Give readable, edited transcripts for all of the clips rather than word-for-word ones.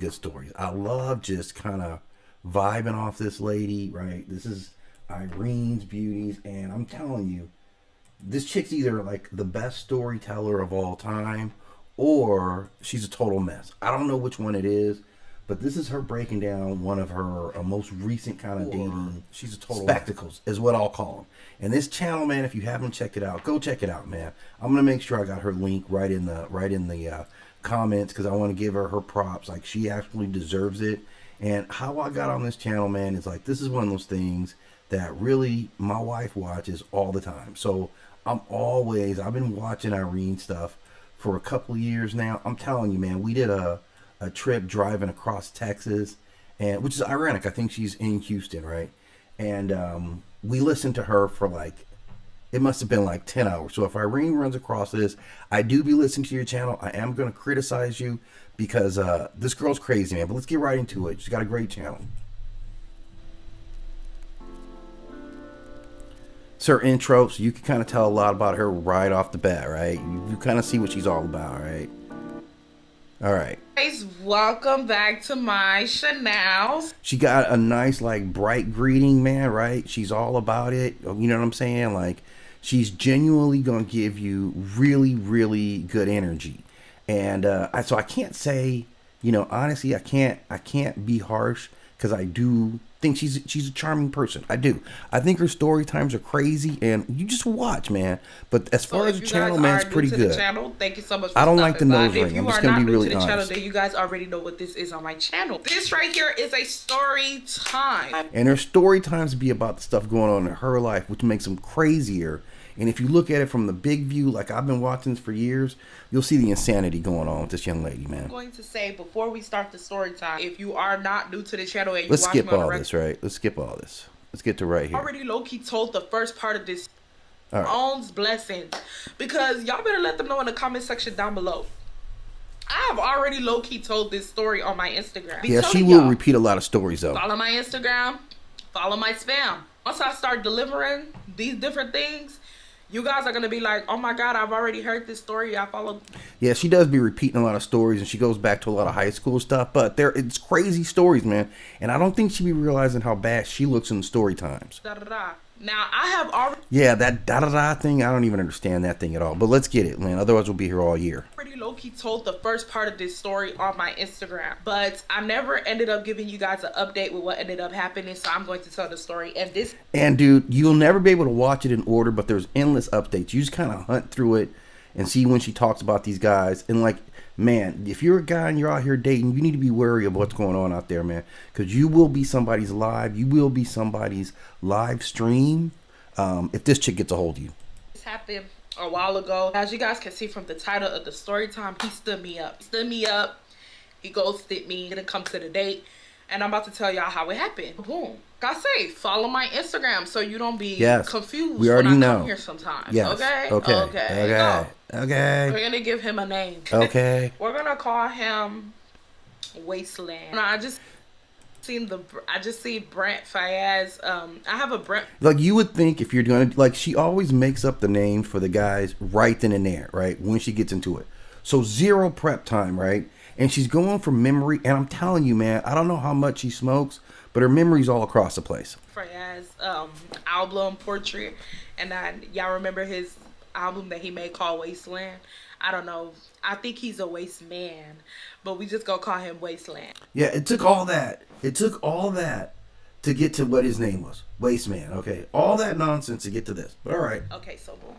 good stories. I love just kind of vibing off this lady, right? This is Irene's Beauties, and I'm telling you, this chick's either like the best storyteller of all time or she's a total mess. I don't know which one it is, but this is her breaking down one of her most recent kind of dating she's a total spectacles is what I'll call them. And this channel, man, if you haven't checked it out, go check it out, man. I'm gonna make sure I got her link right in the comments because I want to give her props. Like, she actually deserves it. And how I got on this channel, man, is like, this is one of those things that really my wife watches all the time. So I've been watching Irene stuff for a couple of years now. I'm telling you, man, we did a trip driving across Texas, and which is ironic. I think she's in Houston, right? And we listened to her for like, it must have been like 10 hours. So if Irene runs across this, I do be listening to your channel. I am going to criticize you because this girl's crazy, man. But let's get right into it. She's got a great channel. It's her intro, so you can kind of tell a lot about her right off the bat, right? You kind of see what she's all about, right? All right. Guys, welcome back to my channel. She got a nice, like, bright greeting, man, right? She's all about it. You know what I'm saying? Like, she's genuinely going to give you really, really good energy. And so I can't say, you know, honestly, I can't be harsh because I do think she's a charming person. I do. I think her story times are crazy, and you just watch, man. But as far as the channel, man, it's pretty good. Channel, thank you so much for I don't like the nose ring. If you are not new to the channel, then you guys already know what this is on my channel. This right here is a story time. And her story times be about the stuff going on in her life, which makes them crazier. And if you look at it from the big view, like I've been watching this for years, you'll see the insanity going on with this young lady, man. I'm going to say, before we start the story time, if you are not new to the channel and you let's skip all this, right? Let's skip all this. Let's get to right here. Already low-key told the first part of this all right. Owns blessings, because y'all better let them know in the comment section down below. I have already low-key told this story on my Instagram. Yeah, she will repeat a lot of stories though. Follow my Instagram, follow my spam. Once I start delivering these different things, you guys are going to be like, oh my God, I've already heard this story. I followed. Yeah, she does be repeating a lot of stories, and she goes back to a lot of high school stuff. But it's crazy stories, man. And I don't think she be realizing how bad she looks in the story times. Da, da, da. Now, I have already... Yeah, that da-da-da thing, I don't even understand that thing at all. But let's get it, man. Otherwise, we'll be here all year. Pretty low-key told the first part of this story on my Instagram. But I never ended up giving you guys an update with what ended up happening. So I'm going to tell the story. And dude, you'll never be able to watch it in order, but there's endless updates. You just kind of hunt through it and see when she talks about these guys. And like, man, if you're a guy and you're out here dating, you need to be wary of what's going on out there, man. Because you will be somebody's live. You will be somebody's live stream if this chick gets a hold of you. This happened a while ago. As you guys can see from the title of the story time, he stood me up. He stood me up. He ghosted me. Didn't come to the date. And I'm about to tell y'all how it happened. Boom. Like I say, follow my Instagram so you don't be confused. We already when I know. come here sometimes. Yes. Okay? Okay. Okay. Okay. We're going to give him a name. Okay. We're going to call him Wasteland. I just see Brent Fayez. I have a Brent. Like, you would think if you're doing it, like, she always makes up the names for the guys right then and there, right? When she gets into it. So zero prep time, right? And she's going from memory. And I'm telling you, man, I don't know how much she smokes, but her memory's all across the place. Fayez album Portrait, and y'all remember his album that he made called Wasteland. I don't know. I think he's a waste man, but we just gonna call him Wasteland. Yeah, it took all that. It took all that to get to what his name was. Waste man. Okay. All that nonsense to get to this. But all right. Okay, so boom.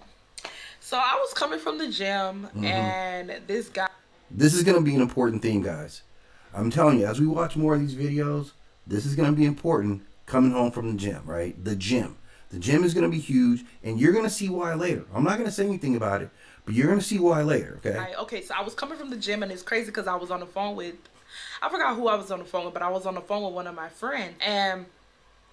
So I was coming from the gym, and this guy. This is going to be an important theme, guys. I'm telling you, as we watch more of these videos, this is going to be important coming home from the gym, right? The gym. The gym is going to be huge, and you're going to see why later. I'm not going to say anything about it, but you're going to see why later, okay? Right, okay, so I was coming from the gym, and it's crazy because I was on the phone with, I forgot who I was on the phone with, but I was on the phone with one of my friends, and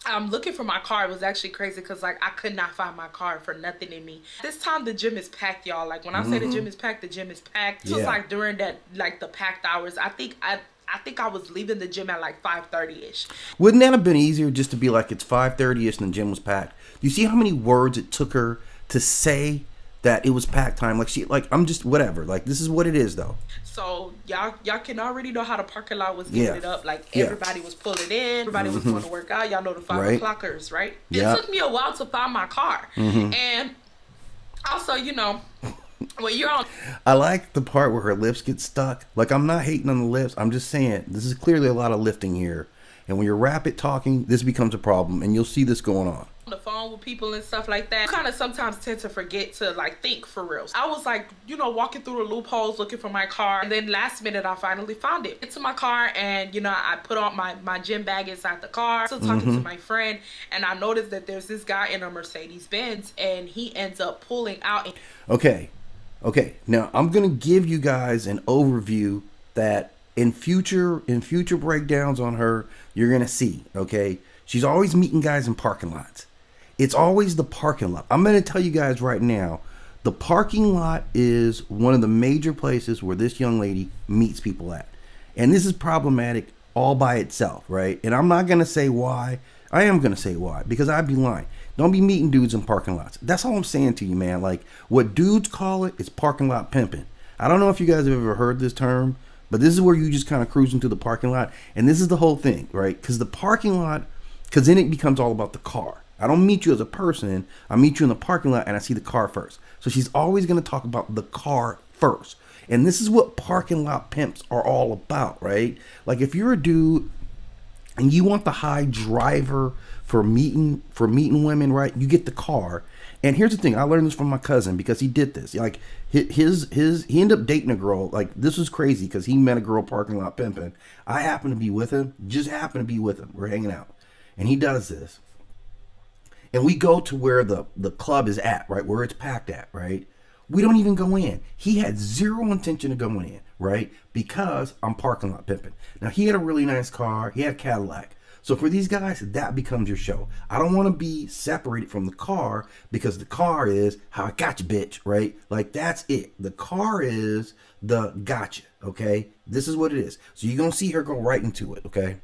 I'm looking for my car. It was actually crazy because, like, I could not find my car for nothing in me. This time, the gym is packed, y'all. Like, when I say the gym is packed, the gym is packed. It was, like, during that, like, the packed hours. I think I was leaving the gym at, like, 5:30-ish. Wouldn't that have been easier just to be like, it's 5:30-ish and the gym was packed? You see how many words it took her to say that it was pack time. Like I'm just whatever. Like this is what it is though. So y'all can already know how the parking lot was giving it up. Like everybody was pulling in, everybody was going to work out. Y'all know the 5 o'clockers, right? It took me a while to find my car, and also, you know, when you're on. I like the part where her lips get stuck. Like I'm not hating on the lips. I'm just saying this is clearly a lot of lifting here, and when you're rapid talking, this becomes a problem, and you'll see this going on. The phone with people and stuff like that, you kind of sometimes tend to forget to like think for real. I was like, you know, walking through the loopholes looking for my car, and then last minute I finally found it. Into my car, and you know, I put on my gym bag inside the car, still talking to my friend, and I noticed that there's this guy in a Mercedes Benz, and he ends up pulling out. Okay, now I'm gonna give you guys an overview that in future breakdowns on her, you're gonna see. Okay, she's always meeting guys in parking lots. It's always the parking lot. I'm going to tell you guys right now, the parking lot is one of the major places where this young lady meets people at. And this is problematic all by itself, right? And I'm not going to say why. I am going to say why, because I'd be lying. Don't be meeting dudes in parking lots. That's all I'm saying to you, man. Like, what dudes call it is parking lot pimping. I don't know if you guys have ever heard this term, but this is where you just kind of cruise into the parking lot. And this is the whole thing, right? Because the parking lot, because then it becomes all about the car. I don't meet you as a person. I meet you in the parking lot and I see the car first. So she's always going to talk about the car first. And this is what parking lot pimps are all about, right? Like if you're a dude and you want the high driver for meeting women, right? You get the car. And here's the thing. I learned this from my cousin because he did this. Like he ended up dating a girl. Like this was crazy because he met a girl parking lot pimping. I happened to be with him. Just happened to be with him. We're hanging out. And he does this. And we go to where the club is at, right? Where it's packed at, right? We don't even go in. He had zero intention of going in, right? Because I'm parking lot pimping. Now, he had a really nice car. He had a Cadillac. So for these guys, that becomes your show. I don't want to be separated from the car because the car is how I got you, bitch, right? Like, that's it. The car is the gotcha, okay? This is what it is. So you're going to see her go right into it, okay?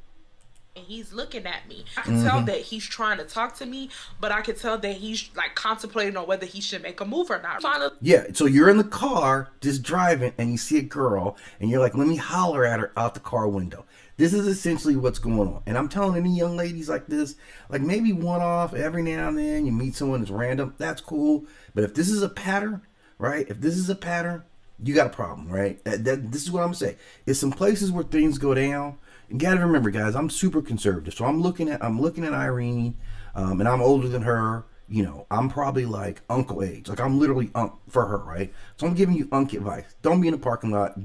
And he's looking at me. I can tell that he's trying to talk to me, but I can tell that he's like contemplating on whether he should make a move or not. Yeah, so you're in the car just driving and you see a girl and you're like, let me holler at her out the car window. This is essentially what's going on. And I'm telling any young ladies like this, like maybe one off every now and then you meet someone that's random, that's cool. But if this is a pattern, right? If this is a pattern, you got a problem, right? This is what I'm gonna say. It's some places where things go down. You gotta remember, guys, I'm super conservative. So I'm looking at Irene, and I'm older than her. You know, I'm probably like uncle age. Like I'm literally for her, right? So I'm giving you advice. Don't be in a parking lot.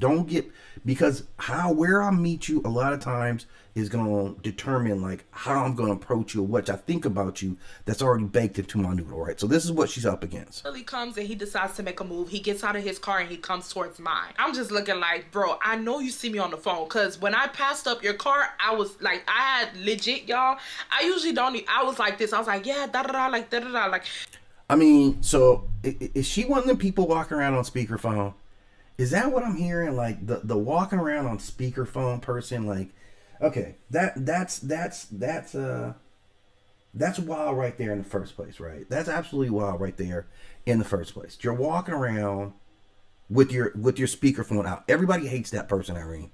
Because where I meet you a lot of times is going to determine like how I'm going to approach you, or what I think about you that's already baked into my noodle, right? So this is what she's up against. He comes and he decides to make a move. He gets out of his car and he comes towards mine. I'm just looking like, bro, I know you see me on the phone, because when I passed up your car, I was like, I had legit, y'all. I usually don't. I was like this. I was like, yeah, da da da, like da da da, like. I mean, so is she one of the people walking around on speakerphone? Is that what I'm hearing? Like the walking around on speakerphone person, like, okay, that's wild right there in the first place, right? That's absolutely wild right there in the first place. You're walking around with your speakerphone out. Everybody hates that person, Irene.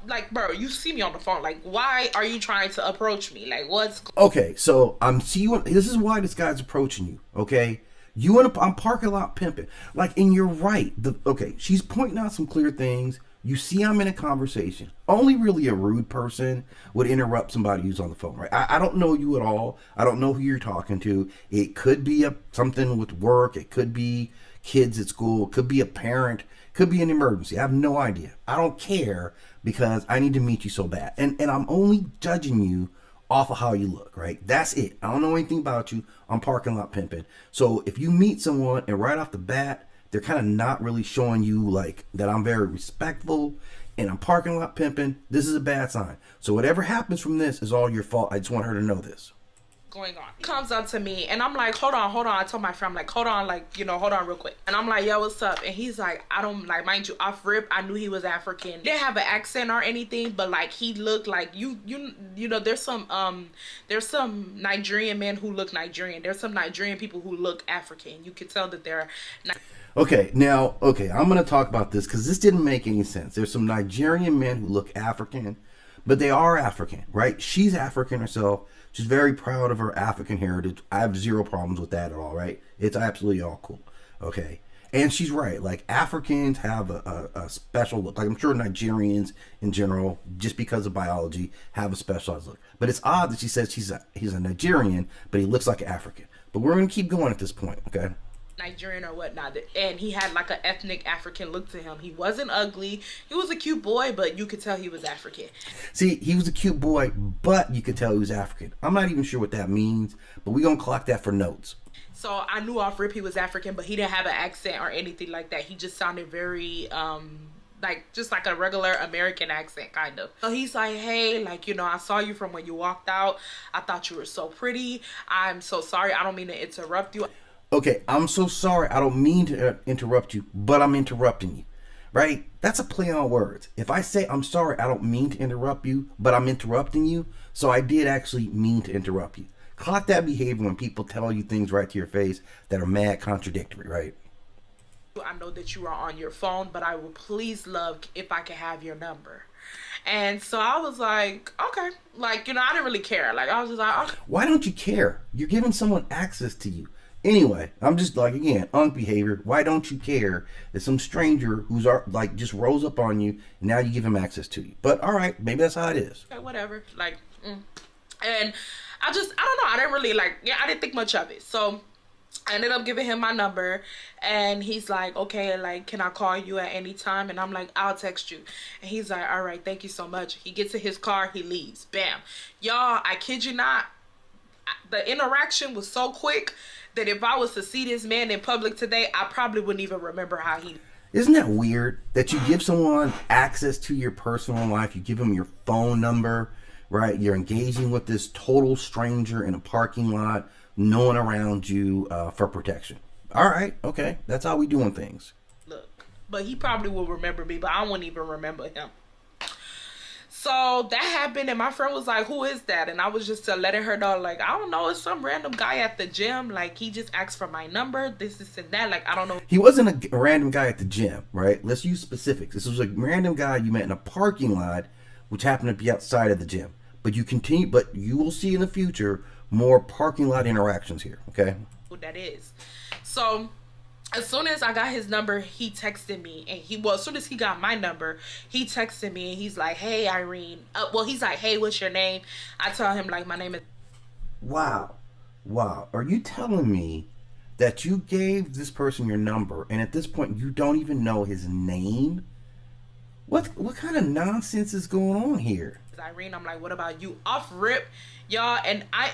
Like, bro, you see me on the phone. Like, why are you trying to approach me? Like, what's... Okay, so this is why this guy's approaching you, okay? I'm parking lot pimping. Like, and you're right. Okay, she's pointing out some clear things. You see I'm in a conversation. Only really a rude person would interrupt somebody who's on the phone, right? I don't know you at all. I don't know who you're talking to. It could be something with work. It could be kids at school. It could be a parent. It could be an emergency. I have no idea. I don't care because I need to meet you so bad. And I'm only judging you off of how you look, right? That's it. I don't know anything about you. I'm parking lot pimping. So if you meet someone and right off the bat, they're kind of not really showing you like that I'm very respectful and I'm parking lot pimping, this is a bad sign. So whatever happens from this is all your fault. I just want her to know this. going on? He comes up to me and I'm like, hold on. I told my friend, I'm like, hold on, like, you know, hold on real quick. And I'm like, yo, what's up? And he's like, I don't, like, mind you, off rip, I knew he was African. He didn't have an accent or anything, but like he looked like you know, there's some Nigerian men who look Nigerian. There's some Nigerian people who look African. You could tell that they're Okay, now, I'm going to talk about this because this didn't make any sense. There's some Nigerian men who look African, but they are African, right? She's African herself. She's very proud of her African heritage. I have zero problems with that at all, right? It's absolutely all cool, okay? And she's right. Like, Africans have a special look. Like, I'm sure Nigerians in general, just because of biology, have a specialized look. But it's odd that she says he's a Nigerian, but he looks like an African. But we're going to keep going at this point, okay? Nigerian or whatnot, and he had like an ethnic African look to him. He wasn't ugly. He was a cute boy, but you could tell he was African. See, he was a cute boy, but you could tell he was African. I'm not even sure what that means, but we're going to clock that for notes. So I knew off rip he was African, but he didn't have an accent or anything like that. He just sounded very like just like a regular American accent, kind of. So he's like, hey, like, you know, I saw you from when you walked out. I thought you were so pretty. I'm so sorry. I don't mean to interrupt you. Okay, I'm so sorry. I don't mean to interrupt you, but I'm interrupting you, right? That's a play on words. If I say I'm sorry, I don't mean to interrupt you, but I'm interrupting you, so I did actually mean to interrupt you. Clock that behavior when people tell you things right to your face that are mad contradictory, right? I know that you are on your phone, but I would please love if I could have your number. And so I was like, okay. Like, you know, I didn't really care. Like, I was just like, okay. Why don't you care? You're giving someone access to you. Anyway, I'm just like, again, behavior. Why don't you care that some stranger who's like just rolls up on you and now you give him access to you? But all right, maybe that's how it is. Okay, whatever. Like, and I don't know. I didn't really I didn't think much of it. So I ended up giving him my number, and he's like, okay, like, can I call you at any time? And I'm like, I'll text you. And he's like, all right, thank you so much. He gets in his car, he leaves. Bam. Y'all, I kid you not, the interaction was so quick that if I was to see this man in public today, I probably wouldn't even remember how he... Isn't that weird that you give someone access to your personal life? You give them your phone number, right? You're engaging with this total stranger in a parking lot, no one around you, for protection. All right, okay, that's how we doing things. Look, but he probably will remember me, but I wouldn't even remember him. So that happened, and my friend was like, who is that? And I was just letting her know, like, I don't know, it's some random guy at the gym. Like, he just asked for my number, this and that. Like, I don't know. He wasn't a random guy at the gym, right? Let's use specifics. This was a random guy you met in a parking lot, which happened to be outside of the gym. But you will see in the future more parking lot interactions here, okay? What that is. So as soon as I got his number, he texted me, and as soon as he got my number, he texted me, and he's like, hey, Irene. He's like, hey, what's your name? I tell him, like, my name is... Wow. Are you telling me that you gave this person your number, and at this point, you don't even know his name? What kind of nonsense is going on here? Irene, I'm like, what about you? Off rip, y'all, and I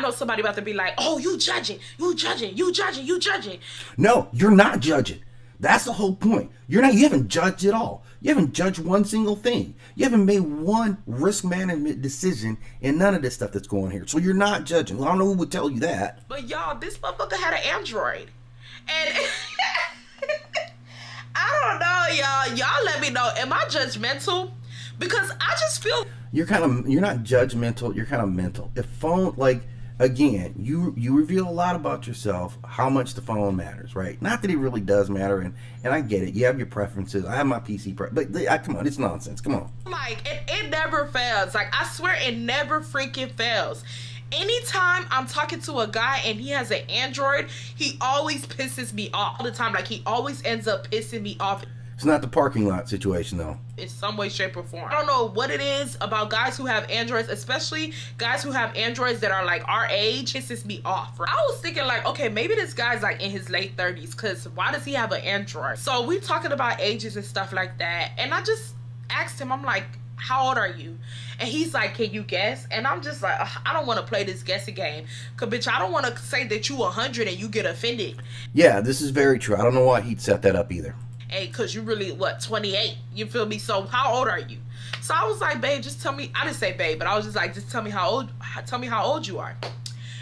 know somebody about to be like, oh, you judging. No, you're not judging. That's the whole point. You haven't judged at all. You haven't judged one single thing. You haven't made one risk management decision in none of this stuff that's going on here. So you're not judging. Well, I don't know who would tell you that. But y'all, this motherfucker had an Android. And I don't know, y'all. Y'all let me know. Am I judgmental? Because I just feel... You're not judgmental. You're kind of mental. If phone, like, again, you reveal a lot about yourself, how much the phone matters, right? Not that it really does matter, and I get it. You have your preferences. I have my PC but come on, it's nonsense. Come on. Like, it never fails. Like, I swear it never freaking fails. Anytime I'm talking to a guy and he has an Android, he always pisses me off all the time. Like, he always ends up pissing me off. It's not the parking lot situation, though. In some way, shape, or form. I don't know what it is about guys who have Androids, especially guys who have Androids that are like our age, pisses me off. I was thinking like, okay, maybe this guy's like in his late 30s, because why does he have an Android? So we talking about ages and stuff like that. And I just asked him, I'm like, how old are you? And he's like, can you guess? And I'm just like, I don't want to play this guessing game. Because, bitch, I don't want to say that you 100 and you get offended. Yeah, this is very true. I don't know why he'd set that up either. Hey, cause you really, what, 28? You feel me? So how old are you? So I was like, babe, just tell me. I didn't say babe, but I was just like, just tell me how old you are.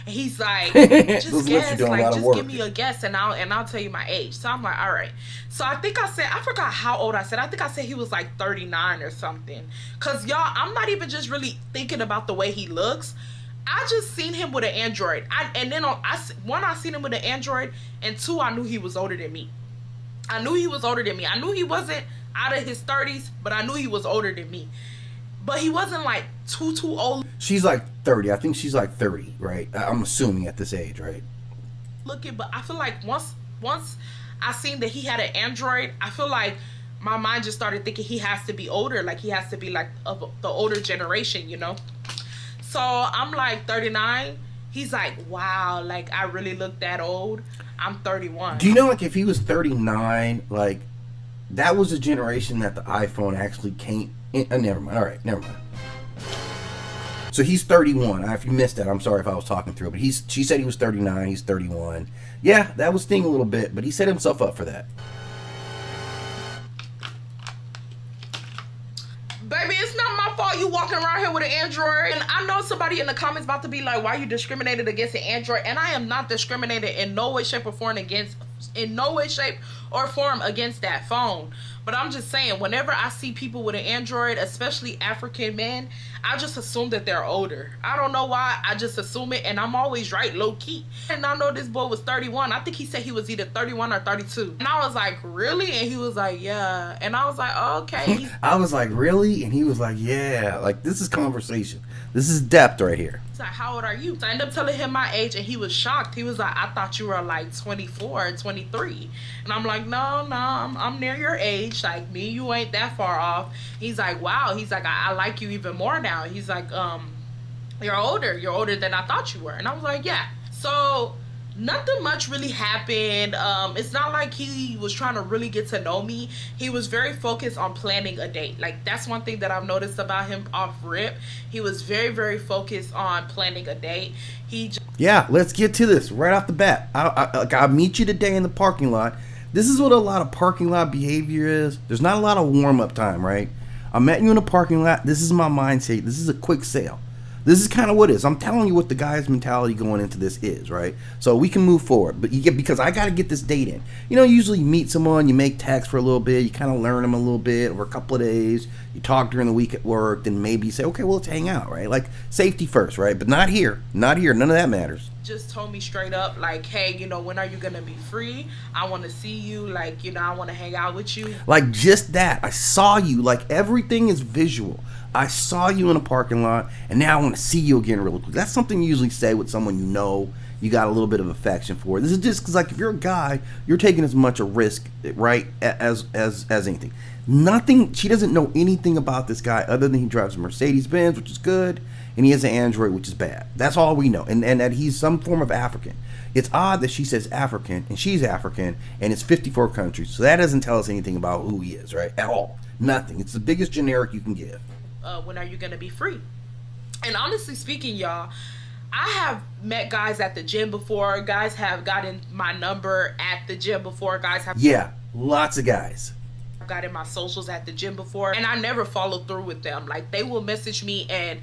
And he's like, just guess, like, just give me a guess, and I'll tell you my age. So I'm like, all right. So I think I forgot how old I said. I think I said he was like 39 or something. Cause y'all, I'm not even just really thinking about the way he looks. I just seen him with an Android. I seen him with an Android, and two, I knew he was older than me. I knew he wasn't out of his 30s, but I knew he was older than me. But he wasn't like too old. She's like 30. I think she's like 30, right? I'm assuming at this age, right? Looking, but I feel like once I seen that he had an Android, I feel like my mind just started thinking he has to be older. Like he has to be like of the older generation, you know? So I'm like 39. He's like, wow, like I really look that old. I'm 31. Do you know, like, if he was 39, like, that was a generation that the iPhone actually came in. Never mind. All right, never mind. So he's 31. If you missed that, I'm sorry if I was talking through it. But she said he was 39. He's 31. Yeah, that was sting a little bit, but he set himself up for that. Baby, it's not my fault you walking around here with an Android. And I know somebody in the comments about to be like, why you discriminated against an Android? And I am not discriminated in no way, shape, or form against that phone. But I'm just saying, whenever I see people with an Android, especially African men, I just assume that they're older. I don't know why. I just assume it, and I'm always right, low key. And I know this boy was 31. I think he said he was either 31 or 32. And I was like, really? And he was like, yeah. And I was like, oh, okay. I was like, really? And he was like, yeah. Like, this is conversation. This is depth right here. He's like, how old are you? So I ended up telling him my age, and he was shocked. He was like, I thought you were like 24 or 23. And I'm like, no, I'm near your age. Like, me and you ain't that far off. He's like, wow. He's like, I like you even more now. He's like, you're older than I thought you were. And I was like, yeah. So nothing much really happened. It's not like he was trying to really get to know me. He was very focused on planning a date. Like, that's one thing that I've noticed about him off rip. He was very, very focused on planning a date. Yeah, let's get to this right off the bat. I'll meet you today in the parking lot. This is what a lot of parking lot behavior is. There's not a lot of warm-up time, right? I met you in a parking lot. This is my mindset. This is a quick sale. This is kind of what it is. I'm telling you what the guy's mentality going into this is, right? So we can move forward. But because I got to get this date in. You know, usually you meet someone, you make text for a little bit, you kind of learn them a little bit over a couple of days. You talk during the week at work, then maybe you say, okay, well, let's hang out, right? Like, safety first, right? But not here. Not here. None of that matters. Just told me straight up, like, hey, you know, when are you going to be free? I want to see you. Like, you know, I want to hang out with you. Like, just that. I saw you. Like, everything is visual. I saw you in a parking lot, and now I want to see you again really quick. That's something you usually say with someone you know you got a little bit of affection for. This is just because, like, if you're a guy, you're taking as much a risk, right, as anything. Nothing. She doesn't know anything about this guy other than he drives a Mercedes-Benz, which is good, and he has an Android, which is bad. That's all we know, and that he's some form of African. It's odd that she says African, and she's African, and it's 54 countries, so that doesn't tell us anything about who he is, right, at all. Nothing. It's the biggest generic you can give. When are you going to be free? And honestly speaking, y'all, I have met guys at the gym before. Guys have gotten my number at the gym before. Yeah, lots of guys. I've gotten my socials at the gym before, and I never follow through with them. Like, they will message me, and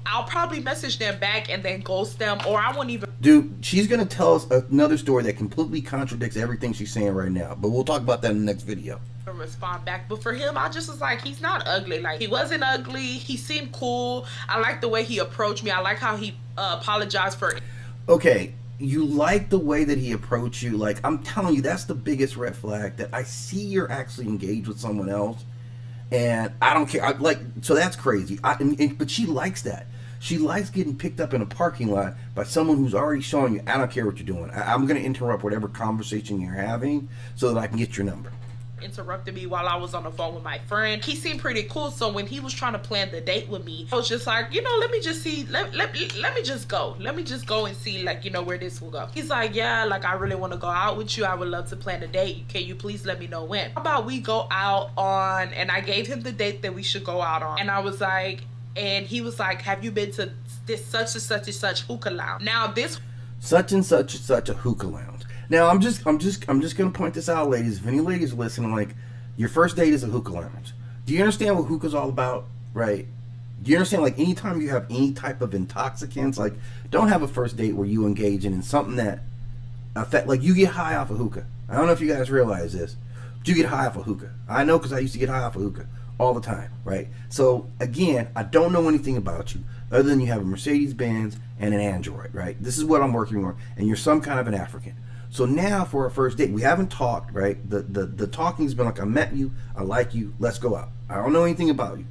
I'll probably message them back and then ghost them, or I won't even... Dude, she's going to tell us another story that completely contradicts everything she's saying right now, but we'll talk about that in the next video. Respond back. But for him, I just was like, he's not ugly. Like, he wasn't ugly. He seemed cool. I like the way he approached me. I like how he apologized for... Okay, you like the way that he approached you. Like, I'm telling you, that's the biggest red flag, that I see you're actually engaged with someone else, and I don't care. So that's crazy. But she likes that. She likes getting picked up in a parking lot by someone who's already showing you, I don't care what you're doing. I'm going to interrupt whatever conversation you're having so that I can get your number. Interrupted me while I was on the phone with my friend. He seemed pretty cool, so when he was trying to plan the date with me, I was just like, you know, let me just see, let me just go and see, like, you know, where this will go. He's like, yeah, like, I really want to go out with you. I would love to plan a date. Can you please let me know when? How about we go out on... And I gave him the date that we should go out on, and I was like, and he was like, have you been to this such and such and such hookah lounge? Now this such and such a hookah lounge. Now, I'm just gonna point this out, ladies. If any ladies listening, like, Your first date is a hookah lounge. Do you understand what hookah's all about, right? Do you understand, like, anytime you have any type of intoxicants, like, don't have a first date where you engage in something that affect, like, you get high off of hookah. I don't know if you guys realize this, but you get high off of hookah. I know because I used to get high off of hookah all the time, right? So, again, I don't know anything about you other than you have a Mercedes-Benz and an Android, right? This is what I'm working on, and you're some kind of an African. So now for our first date, we haven't talked, right? The talking's been like, I met you, I like you, let's go out. I don't know anything about you.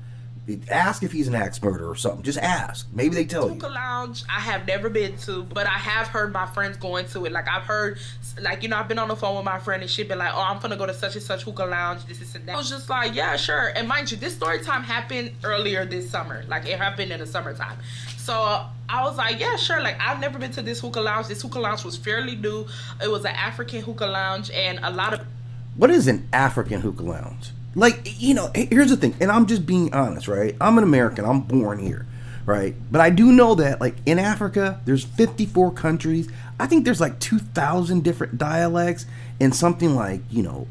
Ask if he's an axe murderer or something. Just ask. Maybe they tell you. Hookah lounge, I have never been to, but I have heard my friends going to it. Like, I've heard, like, you know, I've been on the phone with my friend and she'd be like, oh, I'm gonna go to such and such hookah lounge, this and that. I was just like, yeah, sure. And mind you, this story time happened earlier this summer. Like, it happened in the summertime. So I was like, yeah, sure. Like, I've never been to this hookah lounge. This hookah lounge was fairly new. It was an African hookah lounge, and a lot of... What is an African hookah lounge? Like, you know, here's the thing, and I'm just being honest, right? I'm an American. I'm born here, right? But I do know that, like, in Africa, there's 54 countries. I think there's like 2,000 different dialects and something like, you know,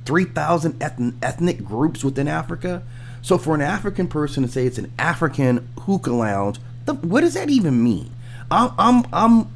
3,000 ethnic groups within Africa. So for an African person to say it's an African hookah lounge, what does that even mean? I'm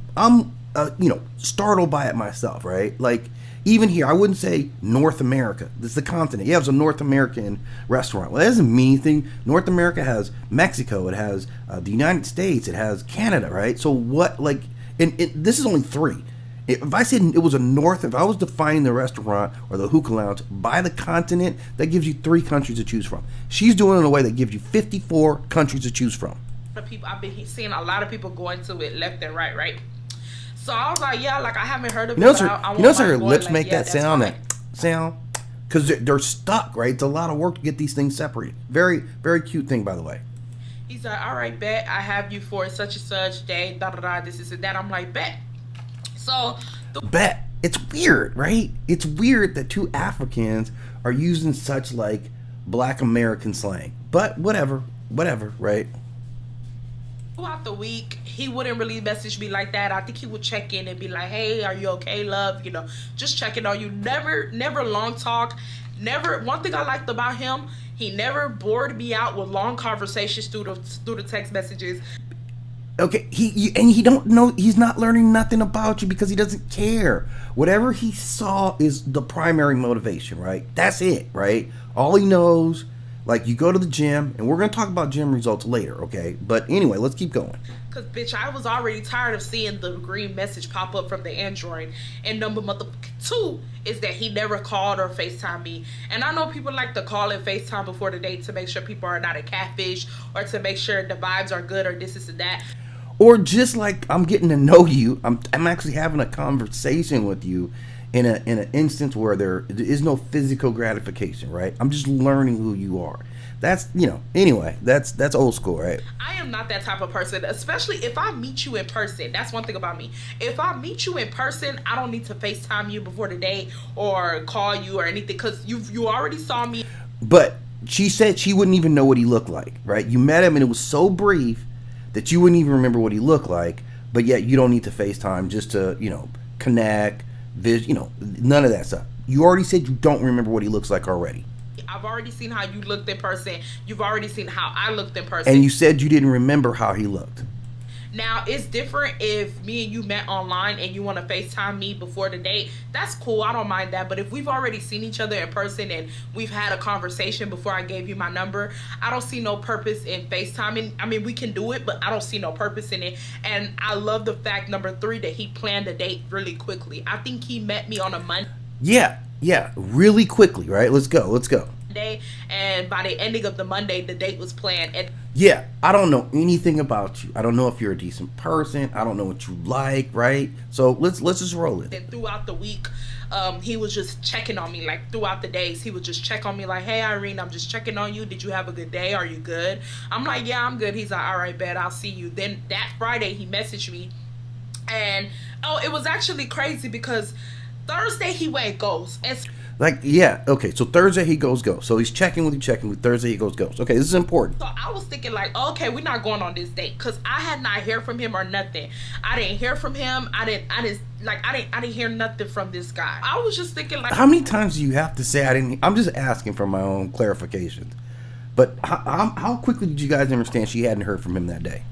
you know, startled by it myself, right? Like, even here, I wouldn't say North America. This is the continent. Yeah, it's a North American restaurant. Well, that doesn't mean anything. North America has Mexico. It has the United States. It has Canada, right? So what, like, and this is only 3. If I said it was if I was defining the restaurant or the hookah lounge by the continent, that gives you 3 countries to choose from. She's doing it in a way that gives you 54 countries to choose from. People, I've been seeing a lot of people going to it left and right? So I was like, yeah, like, I haven't heard of it. You notice her lips like, make yeah, that sound? Because they're stuck, right? It's a lot of work to get these things separated. Very, very cute thing, by the way. He's like, all right, bet. I have you for such and such day, da-da-da, this and that. I'm like, bet. So... Bet. It's weird, right? It's weird that 2 Africans are using such, like, Black American slang. But whatever, right? Throughout the week, he wouldn't really message me like that. I think he would check in and be like, hey, are you okay, love? You know, just checking on you. Never long talk. Never. One thing I liked about him, he never bored me out with long conversations through the text messages. Okay, he don't know, he's not learning nothing about you because he doesn't care. Whatever he saw is the primary motivation, right? That's it, right? All he knows, like, you go to the gym, and we're going to talk about gym results later, okay? But anyway, let's keep going. Because, bitch, I was already tired of seeing the green message pop up from the Android. And number 2 is that he never called or FaceTimed me. And I know people like to call and FaceTime before the date to make sure people are not a catfish or to make sure the vibes are good or this and that. Or just like, I'm getting to know you. I'm actually having a conversation with you in an instance where there is no physical gratification, right? I'm just learning who you are. That's, you know, anyway, that's old school, right? I am not that type of person, especially if I meet you in person. That's one thing about me. If I meet you in person, I don't need to FaceTime you before the date or call you or anything because you already saw me. But she said she wouldn't even know what he looked like, right? You met him and it was so brief that you wouldn't even remember what he looked like, but yet you don't need to FaceTime just to, you know, connect, you know, none of that stuff. You already said you don't remember what he looks like already. I've already seen how you looked in person. You've already seen how I looked in person. And you said you didn't remember how he looked. Now, it's different if me and you met online and you want to FaceTime me before the date. That's cool. I don't mind that. But if we've already seen each other in person and we've had a conversation before I gave you my number, I don't see no purpose in FaceTiming. I mean, we can do it, but I don't see no purpose in it. And I love the fact, number 3, that he planned a date really quickly. I think he met me on a Monday. Yeah, really quickly, right? Let's go. And by the ending of the Monday, the date was planned. And yeah, I don't know anything about you. I don't know if you're a decent person. I don't know what you like, right? So let's just roll it. And throughout the week, he was just checking on me. Like, throughout the days, he would just check on me like, hey, Irene, I'm just checking on you. Did you have a good day? Are you good? I'm like, yeah, I'm good. He's like, all right, bet, I'll see you. Then that Friday, he messaged me. And, it was actually crazy because Thursday he went ghost. And Like, yeah, okay. So Thursday he goes ghost. So he's checking with you, checking with Thursday he goes ghost. Okay, this is important. So I was thinking like, okay, we're not going on this date because I had not heard from him or nothing. I didn't hear from him. I didn't hear nothing from this guy. I was just thinking like, How many times do you have to say I didn't? I'm just asking for my own clarifications. But how quickly did you guys understand she hadn't heard from him that day?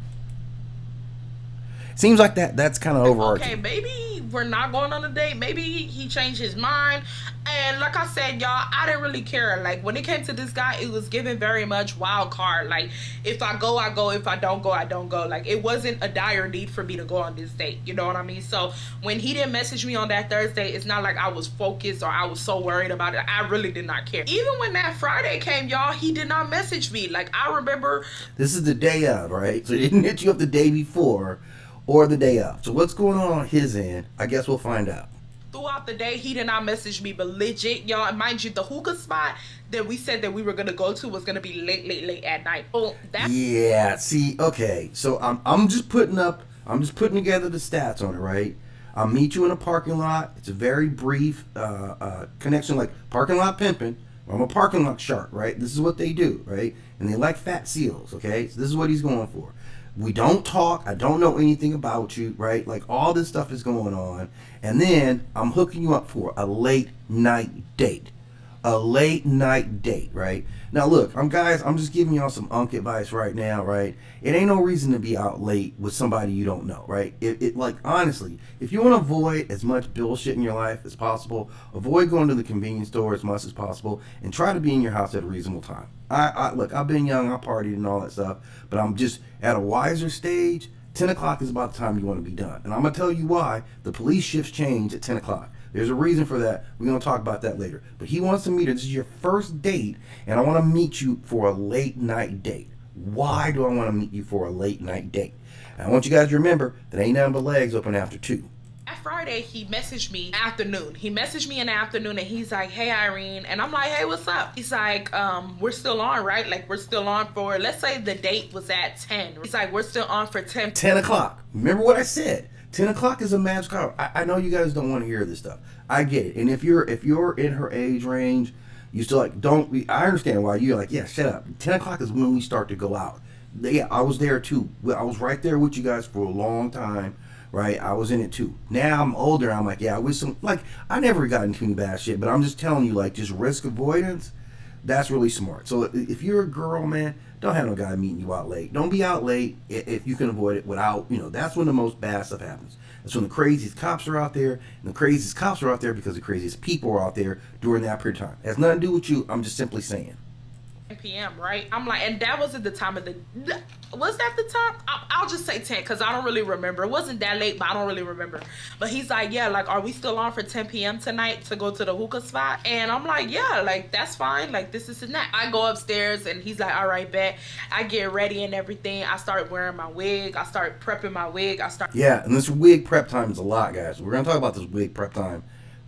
Seems like that's kind of overarching. okay, maybe we're not going on a date. Maybe he changed his mind. And like I said, y'all, I didn't really care. Like when it came to this guy, it was given very much wild card. Like if I go, I go. If I don't go, I don't go. Like it wasn't a dire need for me to go on this date. You know what I mean? So when he didn't message me on that Thursday, it's not like I was focused or I was so worried about it. I really did not care. Even when that Friday came, y'all, he did not message me. Like I remember. This is the day of, right? So he didn't hit you up the day before or the day of. So what's going on his end? I guess we'll find out. Throughout the day, he did not message me, but legit, y'all, and mind you, the hookah spot that we said that we were gonna go to was gonna be late at night. Oh, that. Yeah. See. Okay. So I'm just putting together the stats on it, right? I'll meet you in a parking lot. It's a very brief connection, like parking lot pimping. I'm a parking lot shark, right? This is what they do, right? And they like fat seals, okay? So this is what he's going for. We don't talk. I don't know anything about you, right? Like all this stuff is going on. And then I'm hooking you up for a late night date. A late night date, right? Now look, I'm just giving y'all some unk advice right now, right? It ain't no reason to be out late with somebody you don't know, right? It like honestly, if you want to avoid as much bullshit in your life as possible, avoid going to the convenience store as much as possible, and try to be in your house at a reasonable time. I look, I've been young, I partied and all that stuff, but I'm just at a wiser stage. 10 o'clock is about the time you want to be done. And I'm going to tell you why. The police shifts change at 10 o'clock. There's a reason for that. We're going to talk about that later. But he wants to meet her. This is your first date, and I want to meet you for a late night date. Why do I want to meet you for a late night date? And I want you guys to remember that ain't nothing but legs open after 2. That Friday, he messaged me afternoon. He messaged me in the afternoon, and he's like, hey, Irene. And I'm like, hey, what's up? He's like, we're still on, right? Like, we're still on for, let's say the date was at 10. He's like, we're still on for 10. 10 o'clock. Remember what I said. 10 o'clock is a magic hour. I know you guys don't want to hear this stuff. I get it. And if you're in her age range, you still like, I understand why you're like, yeah, shut up. 10 o'clock is when we start to go out. Yeah, I was there too. I was right there with you guys for a long time. Right, I was in it too. Now I'm older. I'm like, yeah, I never got into any bad shit, but I'm just telling you, like, just risk avoidance. That's really smart. So if you're a girl, man, don't have no guy meeting you out late. Don't be out late if you can avoid it without, that's when the most bad stuff happens. That's when the craziest cops are out there, and the craziest cops are out there because the craziest people are out there during that period of time. It has nothing to do with you. I'm just simply saying. p.m. right? I'm like, and that wasn't the time of the, was that the time? I'll just say 10 because I don't really remember. It wasn't that late, but I don't really remember. But he's like, yeah, like, are we still on for 10 p.m. tonight to go to the hookah spot? And I'm like, yeah, like, that's fine. Like, this is that. I go upstairs and he's like, all right, bet. I get ready and everything. I started wearing my wig. I started prepping my wig. Yeah, and this wig prep time is a lot, guys. We're going to talk about this wig prep time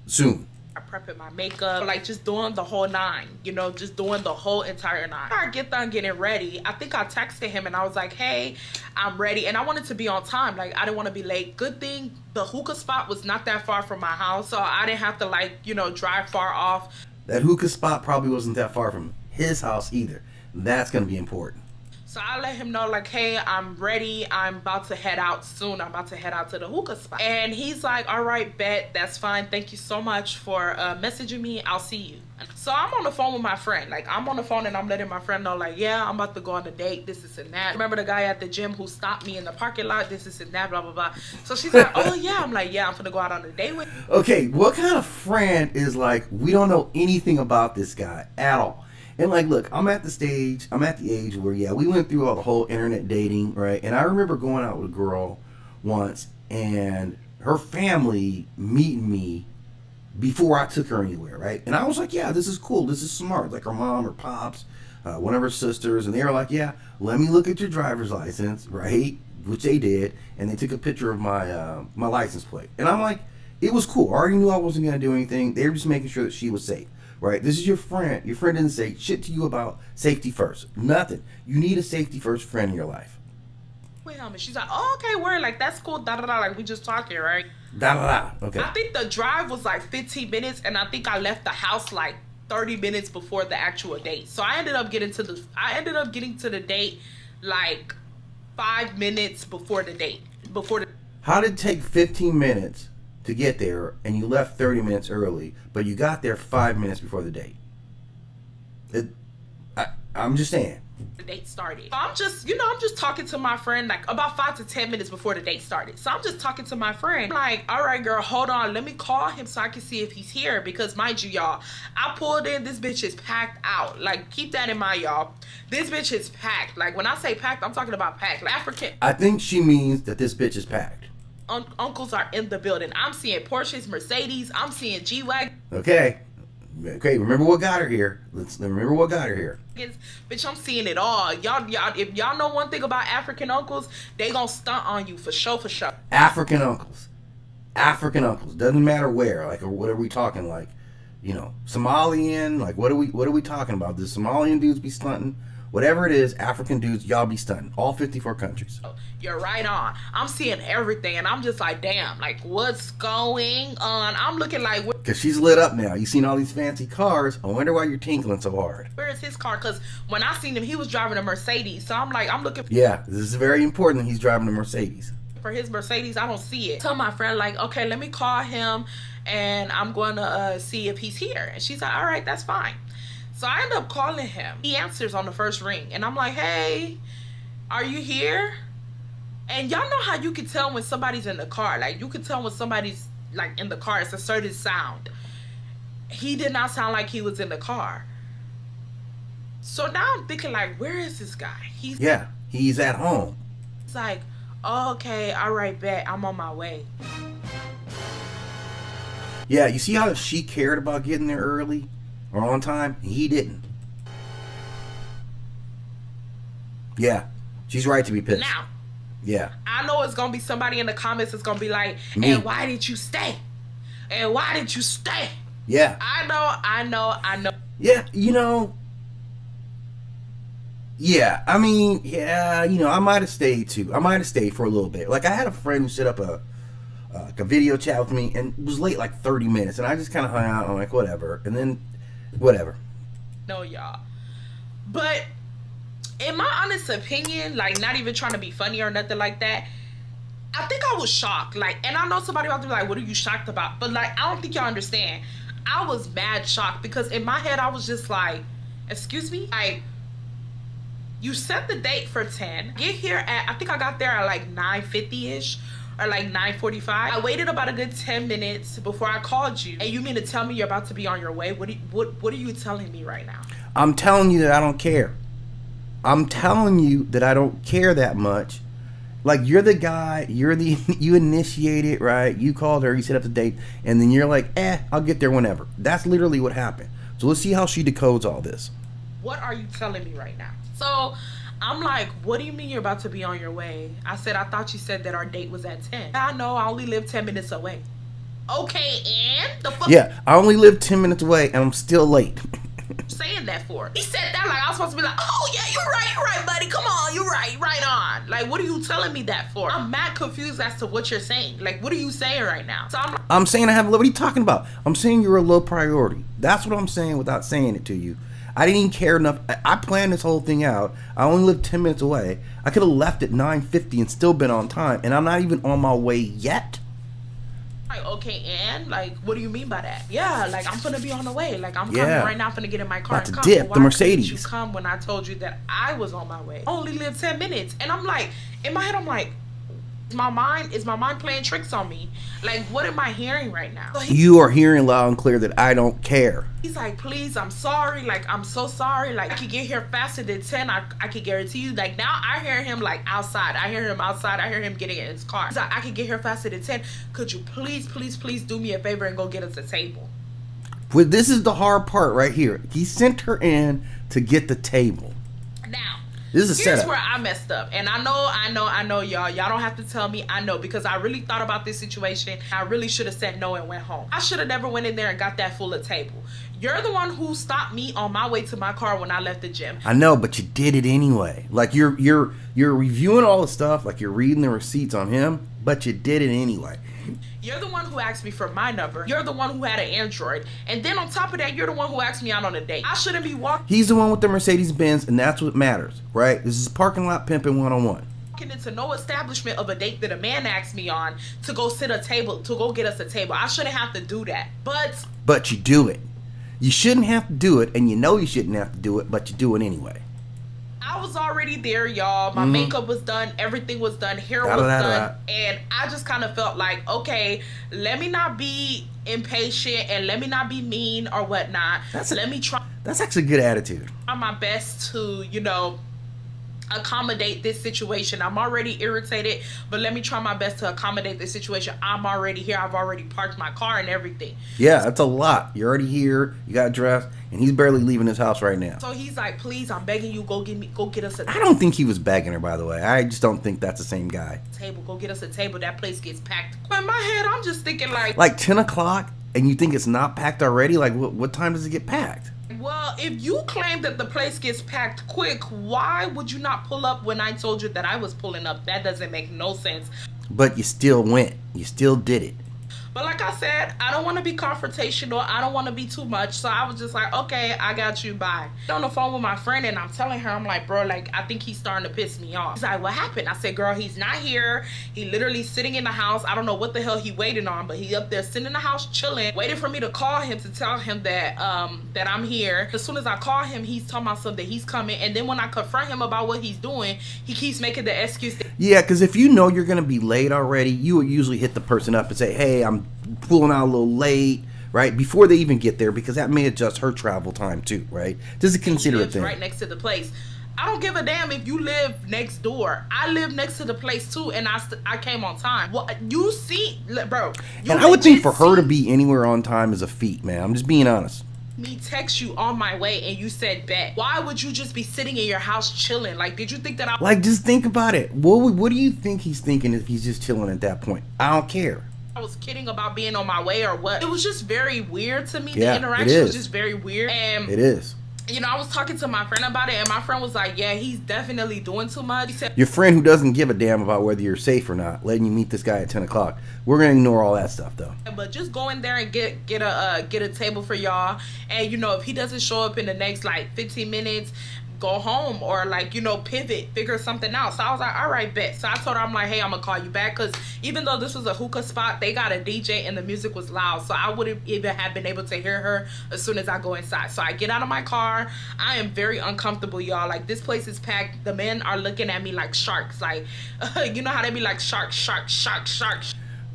soon. Prepping my makeup, like just doing the whole 9, just doing the whole entire 9. I get done getting ready. I think I texted him and I was like, hey, I'm ready. And I wanted to be on time. Like, I didn't want to be late. Good thing the hookah spot was not that far from my house, so I didn't have to drive far off. That hookah spot probably wasn't that far from his house either. That's going to be important. So I let him know, like, hey, I'm ready. I'm about to head out soon. I'm about to head out to the hookah spot. And he's like, all right, bet. That's fine. Thank you so much for messaging me. I'll see you. So I'm on the phone with my friend. Like, I'm on the phone and I'm letting my friend know, like, yeah, I'm about to go on a date. This and that. Remember the guy at the gym who stopped me in the parking lot? This and that, blah, blah, blah. So she's like, oh, yeah. I'm like, yeah, I'm going to go out on a date with him. Okay, what kind of friend is like, we don't know anything about this guy at all? And like, look, I'm at the age where, yeah, we went through all the whole internet dating, right? And I remember going out with a girl once and her family meeting me before I took her anywhere, right? And I was like, yeah, this is cool. This is smart. Like her mom or pops, one of her sisters. And they were like, yeah, let me look at your driver's license, right? Which they did. And they took a picture of my my license plate. And I'm like, it was cool. I already knew I wasn't going to do anything. They were just making sure that she was safe. Right? This is your friend. Your friend didn't say shit to you about safety first. Nothing. You need a safety first friend in your life. with him. And she's like, oh, okay, word, like, that's cool, da-da-da, like, we just talking, right? Da-da-da, okay. I think the drive was like 15 minutes, and I think I left the house like 30 minutes before the actual date. So I ended up getting to the date like 5 minutes before the date. How did it take 15 minutes to get there, and you left 30 minutes early, but you got there 5 minutes before the date? I'm just saying. The date started. So I'm just talking to my friend like about 5 to 10 minutes before the date started. So I'm just talking to my friend. I'm like, all right, girl, hold on. Let me call him so I can see if he's here. Because mind you, y'all, I pulled in. This bitch is packed out. Like, keep that in mind, y'all. This bitch is packed. Like, when I say packed, I'm talking about packed. Like, African. I think she means that this bitch is packed. Uncles are in the building. I'm seeing Porsches, Mercedes. I'm seeing G-Wagon. Okay, remember what got her here. Let's remember what got her here. Bitch, I'm seeing it all. Y'all, if y'all know one thing about African uncles, they gonna stunt on you for sure. African uncles. Doesn't matter where. Like, or what are we talking? Like, you know, Somalian. Like, what are we talking about? The Somalian dudes be stunting. Whatever it is, African dudes, y'all be stunting. All 54 countries. You're right on. I'm seeing everything, and I'm just like, damn, like, what's going on? I'm looking like, because she's lit up now. You seen all these fancy cars. I wonder why you're tinkling so hard. Where is his car? Because when I seen him, he was driving a Mercedes. So I'm like, I'm looking. Yeah, this is very important that he's driving a Mercedes. For his Mercedes, I don't see it. Tell my friend, like, okay, let me call him, and I'm going to see if he's here. And she's like, all right, that's fine. So I end up calling him. He answers on the first ring. And I'm like, hey, are you here? And y'all know how you can tell when somebody's in the car. Like, you can tell when somebody's, like, in the car. It's a certain sound. He did not sound like he was in the car. So now I'm thinking, like, where is this guy? He's at home. It's like, oh, okay, all right, bet. I'm on my way. Yeah, you see how she cared about getting there early? Or on time? He didn't. Yeah. She's right to be pissed. Now. Yeah. I know it's going to be somebody in the comments that's going to be like, and why did you stay? And why did you stay? Yeah. I know. Yeah, you know. Yeah, I mean, yeah, you know, I might have stayed too. I might have stayed for a little bit. Like, I had a friend who set up a video chat with me and was late like 30 minutes. And I just kind of hung out. I'm like, whatever. And then whatever. No, y'all. But in my honest opinion, like, not even trying to be funny or nothing like that, I think I was shocked. Like, and I know somebody about to be like, what are you shocked about? But, like, I don't think y'all understand. I was mad shocked because in my head I was just like, excuse me? Like, you set the date for 10. Get here at, I think I got there at like 9:50-ish. Or like 9:45. I waited about a good 10 minutes before I called you. And you mean to tell me you're about to be on your way? What are you telling me right now? I'm telling you that I don't care. I'm telling you that I don't care that much. Like, you're the guy, you initiated, right? You called her, you set up the date, and then you're like, I'll get there whenever. That's literally what happened. So let's see how she decodes all this. What are you telling me right now? So I'm like, what do you mean you're about to be on your way? I said, I thought you said that our date was at 10. I know, I only live 10 minutes away. Okay, and the fuck? Yeah, I only live 10 minutes away and I'm still late. Saying that for? He said that like I was supposed to be like, oh yeah, you're right, buddy. Come on, you're right on. Like, what are you telling me that for? I'm mad confused as to what you're saying. Like, what are you saying right now? So I'm saying I have a low. What are you talking about? I'm saying you're a low priority. That's what I'm saying without saying it to you. I didn't even care enough. I planned this whole thing out. I only live 10 minutes away. I could have left at 9:50 and still been on time. And I'm not even on my way yet. Like, okay, and like, what do you mean by that? Yeah, like, I'm gonna be on the way. Like, I'm coming right now. I'm gonna get in my car about and to come. dip Why the Mercedes. couldn't you come when I told you that I was on my way? I only live 10 minutes, and I'm like, in my head, I'm like, is my mind playing tricks on me? Like, what am I hearing right now? So you are hearing loud and clear that I don't care. He's like, please, I'm sorry. Like, I'm so sorry. Like, I could get here faster than 10. I could guarantee you. Like, now I hear him, like, outside. I hear him outside. I hear him getting in his car. He's like, I could get here faster than 10. Could you please do me a favor and go get us a table? Well, this is the hard part right here. He sent her in to get the table. Now, this is a here's setup. where I messed up. And I know, y'all. Y'all don't have to tell me. I know, because I really thought about this situation. I really should have said no and went home. I should have never went in there and got that full of table. You're the one who stopped me on my way to my car when I left the gym. I know, but you did it anyway. Like you're reviewing all the stuff, like you're reading the receipts on him, but you did it anyway. You're the one who asked me for my number. You're the one who had an Android. And then on top of that, you're the one who asked me out on a date. I shouldn't be walking. He's the one with the Mercedes-Benz, and that's what matters, right? This is parking lot pimping 101. Walking into no establishment of a date that a man asked me on to go sit a table, to go get us a table. I shouldn't have to do that. But you do it. You shouldn't have to do it, and you know you shouldn't have to do it, but you do it anyway. I was already there, y'all. My makeup was done. Everything was done. Hair was done. And I just kind of felt like, okay, let me not be impatient and let me not be mean or whatnot. Let me try. That's actually a good attitude. Try my best to, accommodate this situation. I'm already irritated, but let me try my best to accommodate this situation. I'm already here. I've already parked my car and everything. Yeah, that's a lot. You're already here. You got dressed, and he's barely leaving his house right now. So he's like, please, I'm begging you, go get us a table. I don't think he was begging her, by the way. I just don't think that's the same guy. Go get us a table. That place gets packed. In my head, I'm just thinking like 10 o'clock, and you think it's not packed already? Like, what time does it get packed? Well, if you claim that the place gets packed quick, why would you not pull up when I told you that I was pulling up? That doesn't make no sense. But you still went. You still did it. But like I said, I don't want to be confrontational. I don't want to be too much. So I was just like, okay, I got you, bye. On the phone with my friend and I'm telling her, I'm like, bro, like, I think he's starting to piss me off. He's like, what happened? I said, girl, he's not here. He literally sitting in the house. I don't know what the hell he waiting on, but he up there sitting in the house chilling, waiting for me to call him to tell him that that I'm here. As soon as I call him, he's talking about something, he's coming. And then when I confront him about what he's doing, he keeps making the excuse that, yeah, because if you know you're going to be late already, you would usually hit the person up and say, hey, I'm pulling out a little late, right? Before they even get there, because that may adjust her travel time too, right? This is a considerate thing. Right next to the place. I don't give a damn if you live next door. I live next to the place too, and I came on time. Well, you see, bro. And I would think for her to be anywhere on time is a feat, man. I'm just being honest. Me text you on my way and you said bet. Why would you just be sitting in your house chilling? Like, did you think that Like, just think about it. What do you think he's thinking if he's just chilling at that point? I don't care. I was kidding about being on my way or what? It was just very weird to me. Yeah, the interaction was just very weird. And it is. I was talking to my friend about it, and my friend was like, yeah, he's definitely doing too much. He said, your friend who doesn't give a damn about whether you're safe or not, letting you meet this guy at 10 o'clock. We're going to ignore all that stuff, though. But just go in there and get a table for y'all. And, if he doesn't show up in the next, 15 minutes, go home or pivot, figure something out. So I was like, all right, bet. So I told her, I'm like, hey, I'm gonna call you back, because even though this was a hookah spot, they got a DJ and the music was loud, so I wouldn't even have been able to hear her as soon as I go inside. So I get out of my car. I am very uncomfortable, y'all. Like, this place is packed. The men are looking at me like sharks, like you know how they be like shark.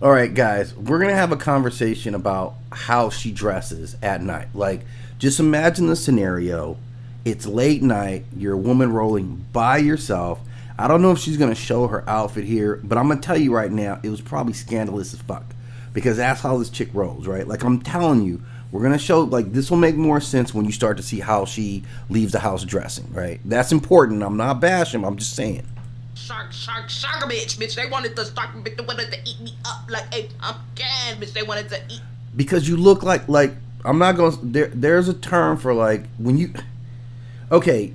All right, guys, we're gonna have a conversation about how she dresses at night. Like, just imagine the scenario. It's late night, you're a woman rolling by yourself. I don't know if she's going to show her outfit here, but I'm going to tell you right now, it was probably scandalous as fuck. Because that's how this chick rolls, right? Like, I'm telling you, we're going to show, this will make more sense when you start to see how she leaves the house dressing, right? That's important. I'm not bashing, I'm just saying. Shark, bitch. They wanted to they wanted to eat me up like a pumpkin, bitch. They wanted to eat. Because you look like, I'm not going to, there's a term for, when you... Okay,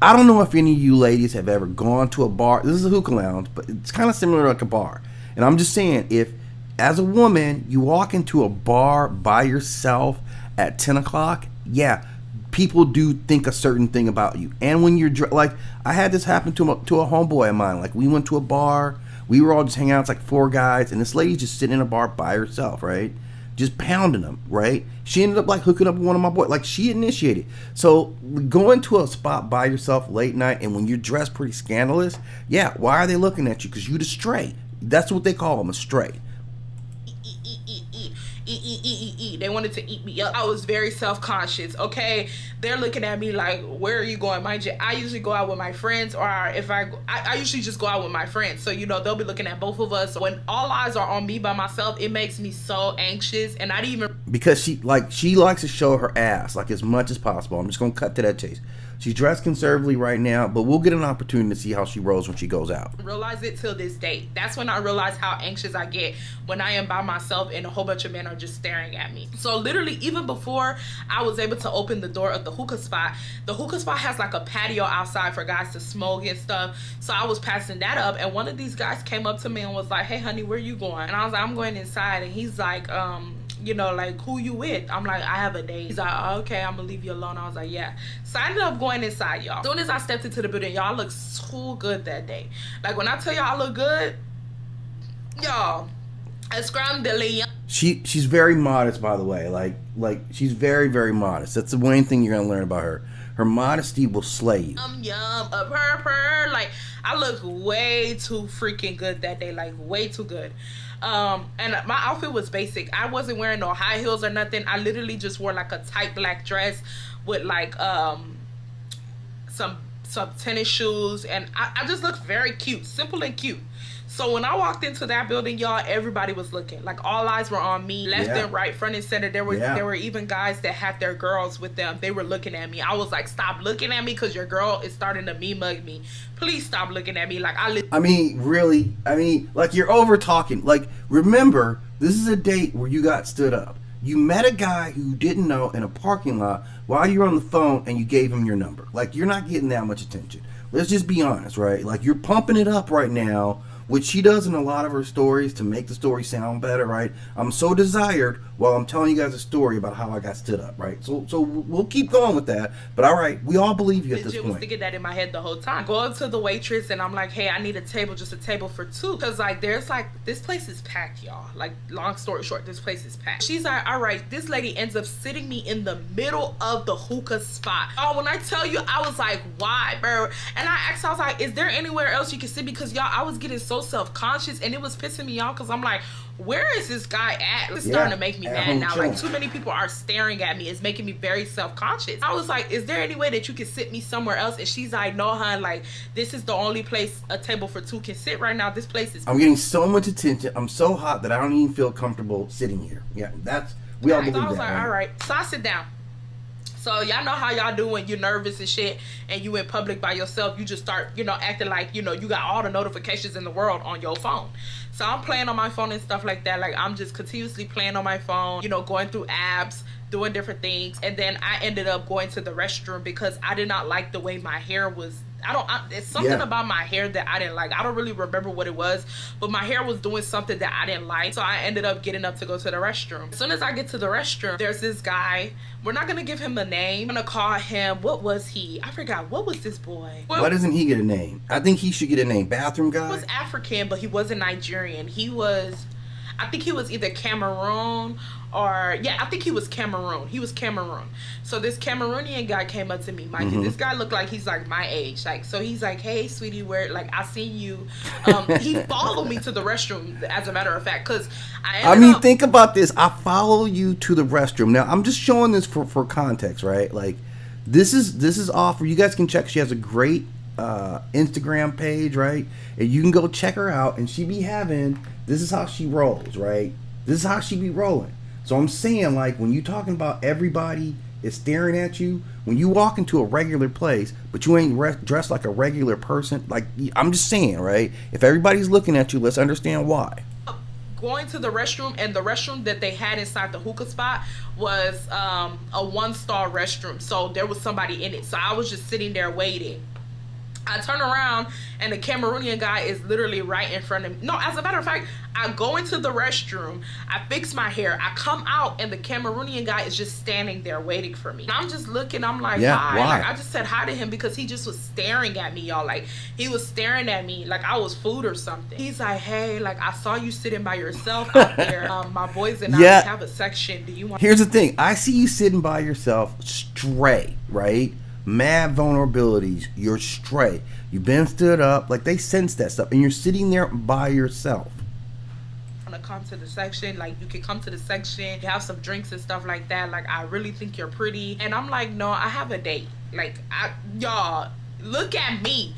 I don't know if any of you ladies have ever gone to a bar. This is a hookah lounge, but it's kind of similar to like a bar. And I'm just saying, if as a woman you walk into a bar by yourself at 10 o'clock, yeah, people do think a certain thing about you. And when you're I had this happen to a homeboy of mine. Like, we went to a bar, we were all just hanging out. It's like 4 guys, and this lady's just sitting in a bar by herself, right? Just pounding them, right? She ended up hooking up with one of my boys. She initiated. So going to a spot by yourself late night, and when you're dressed pretty scandalous, yeah, why are they looking at you? Because you the stray. That's what they call them, a stray. They wanted to eat me up. I was very self-conscious, okay? they're looking at me like, where are you going? Mind you, I usually go out with my friends, or if I usually just go out with my friends. So, you know, they'll be looking at both of us. When all eyes are on me by myself, it makes me so anxious. And I didn't even... Because she likes to show her ass, like, as much as possible. I'm just going to cut to that chase. She's dressed conservatively right now, but we'll get an opportunity to see how she rolls when she goes out. Realize it till this date. That's when I realize how anxious I get when I am by myself and a whole bunch of men are just staring at me. So literally, even before I was able to open the door of the hookah spot has like a patio outside for guys to smoke and stuff. So I was passing that up, and one of these guys came up to me and was like, hey honey, where you going? And I was like, I'm going inside. And he's like, you know, like, who you with? I'm like, I have a date. He's like, oh, okay, I'm gonna leave you alone. I was like, yeah. So I ended up going inside, y'all. As soon as I stepped into the building, y'all look so good that day. Like, when I tell y'all I look good, y'all, she's very modest, by the way. Like she's very, very modest. That's the main thing you're gonna learn about her. Her modesty will slay you. Yum, a purr. Like, I looked way too freaking good that day. Like, way too good. And my outfit was basic. I wasn't wearing no high heels or nothing. I literally just wore like a tight black dress with like some tennis shoes, and I just looked very cute, simple and cute. So when I walked into that building, y'all, everybody was looking. Like, all eyes were on me, left and right, front and center. There were even guys that had their girls with them. They were looking at me. I was like, stop looking at me, because your girl is starting to mug me. Please stop looking at me. Like, I mean, really? I mean, like, you're over talking. Like, remember, this is a date where you got stood up. You met a guy who you didn't know in a parking lot while you were on the phone, and you gave him your number. Like, you're not getting that much attention. Let's just be honest, right? Like, you're pumping it up right now, which she does in a lot of her stories to make the story sound better, right? I'm so desired while I'm telling you guys a story about how I got stood up, right? So we'll keep going with that. But all right, we all believe you at this point. I was thinking that in my head the whole time. Go up to the waitress and I'm like, hey, I need a table, just a table for two. Because like, there's like, this place is packed, y'all. Like, long story short, this place is packed. She's like, all right, this lady ends up sitting me in the middle of the hookah spot. Oh, when I tell you, I was like, why, bro? And I asked, I was like, is there anywhere else you can sit? Because y'all, I was getting so self-conscious, and it was pissing me off, because I'm like, where is this guy at? It's starting to make me mad now. Like, too many people are staring at me. It's making me very self-conscious. I was like, is there any way that you can sit me somewhere else? And she's like, no, hon, like, this is the only place a table for two can sit right now. This place is... I'm getting so much attention. I'm so hot that I don't even feel comfortable sitting here. Yeah, that's... We all believe that. So I was like, all right. So I sit down. So y'all know how y'all do when you're nervous and shit, and you in public by yourself. You just start, you know, acting like, you know, you got all the notifications in the world on your phone. So I'm playing on my phone and stuff like that. Like, I'm just continuously playing on my phone, you know, going through apps, doing different things. And then I ended up going to the restroom because I did not like the way my hair was. It's something about my hair that I didn't like. I don't really remember what it was, but my hair was doing something that I didn't like. So I ended up getting up to go to the restroom. As soon as I get to the restroom, there's this guy. We're not gonna give him a name. I'm gonna call him, what was he? I forgot. What was this boy? Why doesn't he get a name? I think he should get a name. Bathroom guy? He was African, but he wasn't Nigerian. I think he was either Cameroon or, I think he was Cameroon. He was Cameroon. So this Cameroonian guy came up to me. Mind you, this guy looked like he's like my age. Like, so he's like, hey, sweetie, I seen you. He followed me to the restroom, as a matter of fact, because think about this. I follow you to the restroom. Now, I'm just showing this for context, right? Like, this is offer. You guys can check. She has a great Instagram page, right? And you can go check her out, and she be having, this is how she rolls, right? This is how she be rolling. So I'm saying, like, when you talking about everybody is staring at you, when you walk into a regular place, but you ain't dressed like a regular person, like, I'm just saying, right? If everybody's looking at you, let's understand why. Going to the restroom, and the restroom that they had inside the hookah spot was a one-star restroom. So there was somebody in it. So I was just sitting there waiting. I turn around and the Cameroonian guy is literally right in front of me. No, as a matter of fact, I go into the restroom, I fix my hair, I come out, and the Cameroonian guy is just standing there waiting for me. And I'm just looking, I'm like, hi. Like, I just said hi to him because he just was staring at me, y'all. Like, he was staring at me like I was food or something. He's like, hey, like, I saw you sitting by yourself out there. My boys and I have a section. Do you want... Here's the thing. I see you sitting by yourself straight, right? Mad vulnerabilities. You're straight. You've been stood up. Like, they sense that stuff, and you're sitting there by yourself. to come to the section, like you can come to the section, have some drinks and stuff like that, like I really think you're pretty. And I'm like, no, I have a date. Like, y'all, look at me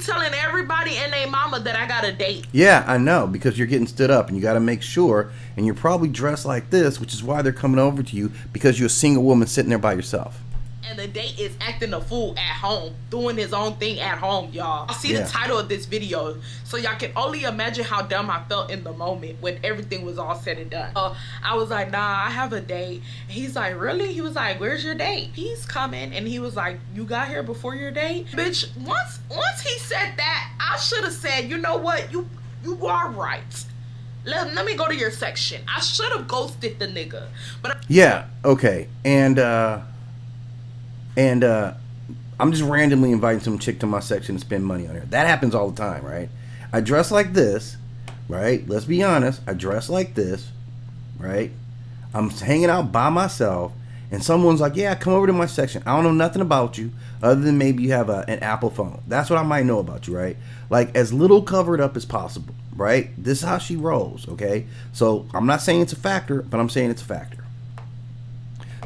telling everybody and their mama that I got a date. Yeah, I know, because you're getting stood up and you got to make sure, and you're probably dressed like this, which is why they're coming over to you, because you're a single woman sitting there by yourself. And the date is acting a fool at home, doing his own thing at home, y'all. I see the title of this video, so y'all can only imagine how dumb I felt in the moment when everything was all said and done. I was like, nah, I have a date. He's like, really? He was like, where's your date? He's coming, and he was like, you got here before your date? Bitch, once he said that, I should have said, you know what? You are right. Let me go to your section. I should have ghosted the nigga. But yeah, okay. And I'm just randomly inviting some chick to my section to spend money on her. That happens all the time, right? I dress like this, right? Let's be honest. I dress like this, right? I'm hanging out by myself, and someone's like, yeah, come over to my section. I don't know nothing about you other than maybe you have an Apple phone. That's what I might know about you, right? Like, as little covered up as possible, right? This is how she rolls, okay? So I'm not saying it's a factor, but I'm saying it's a factor.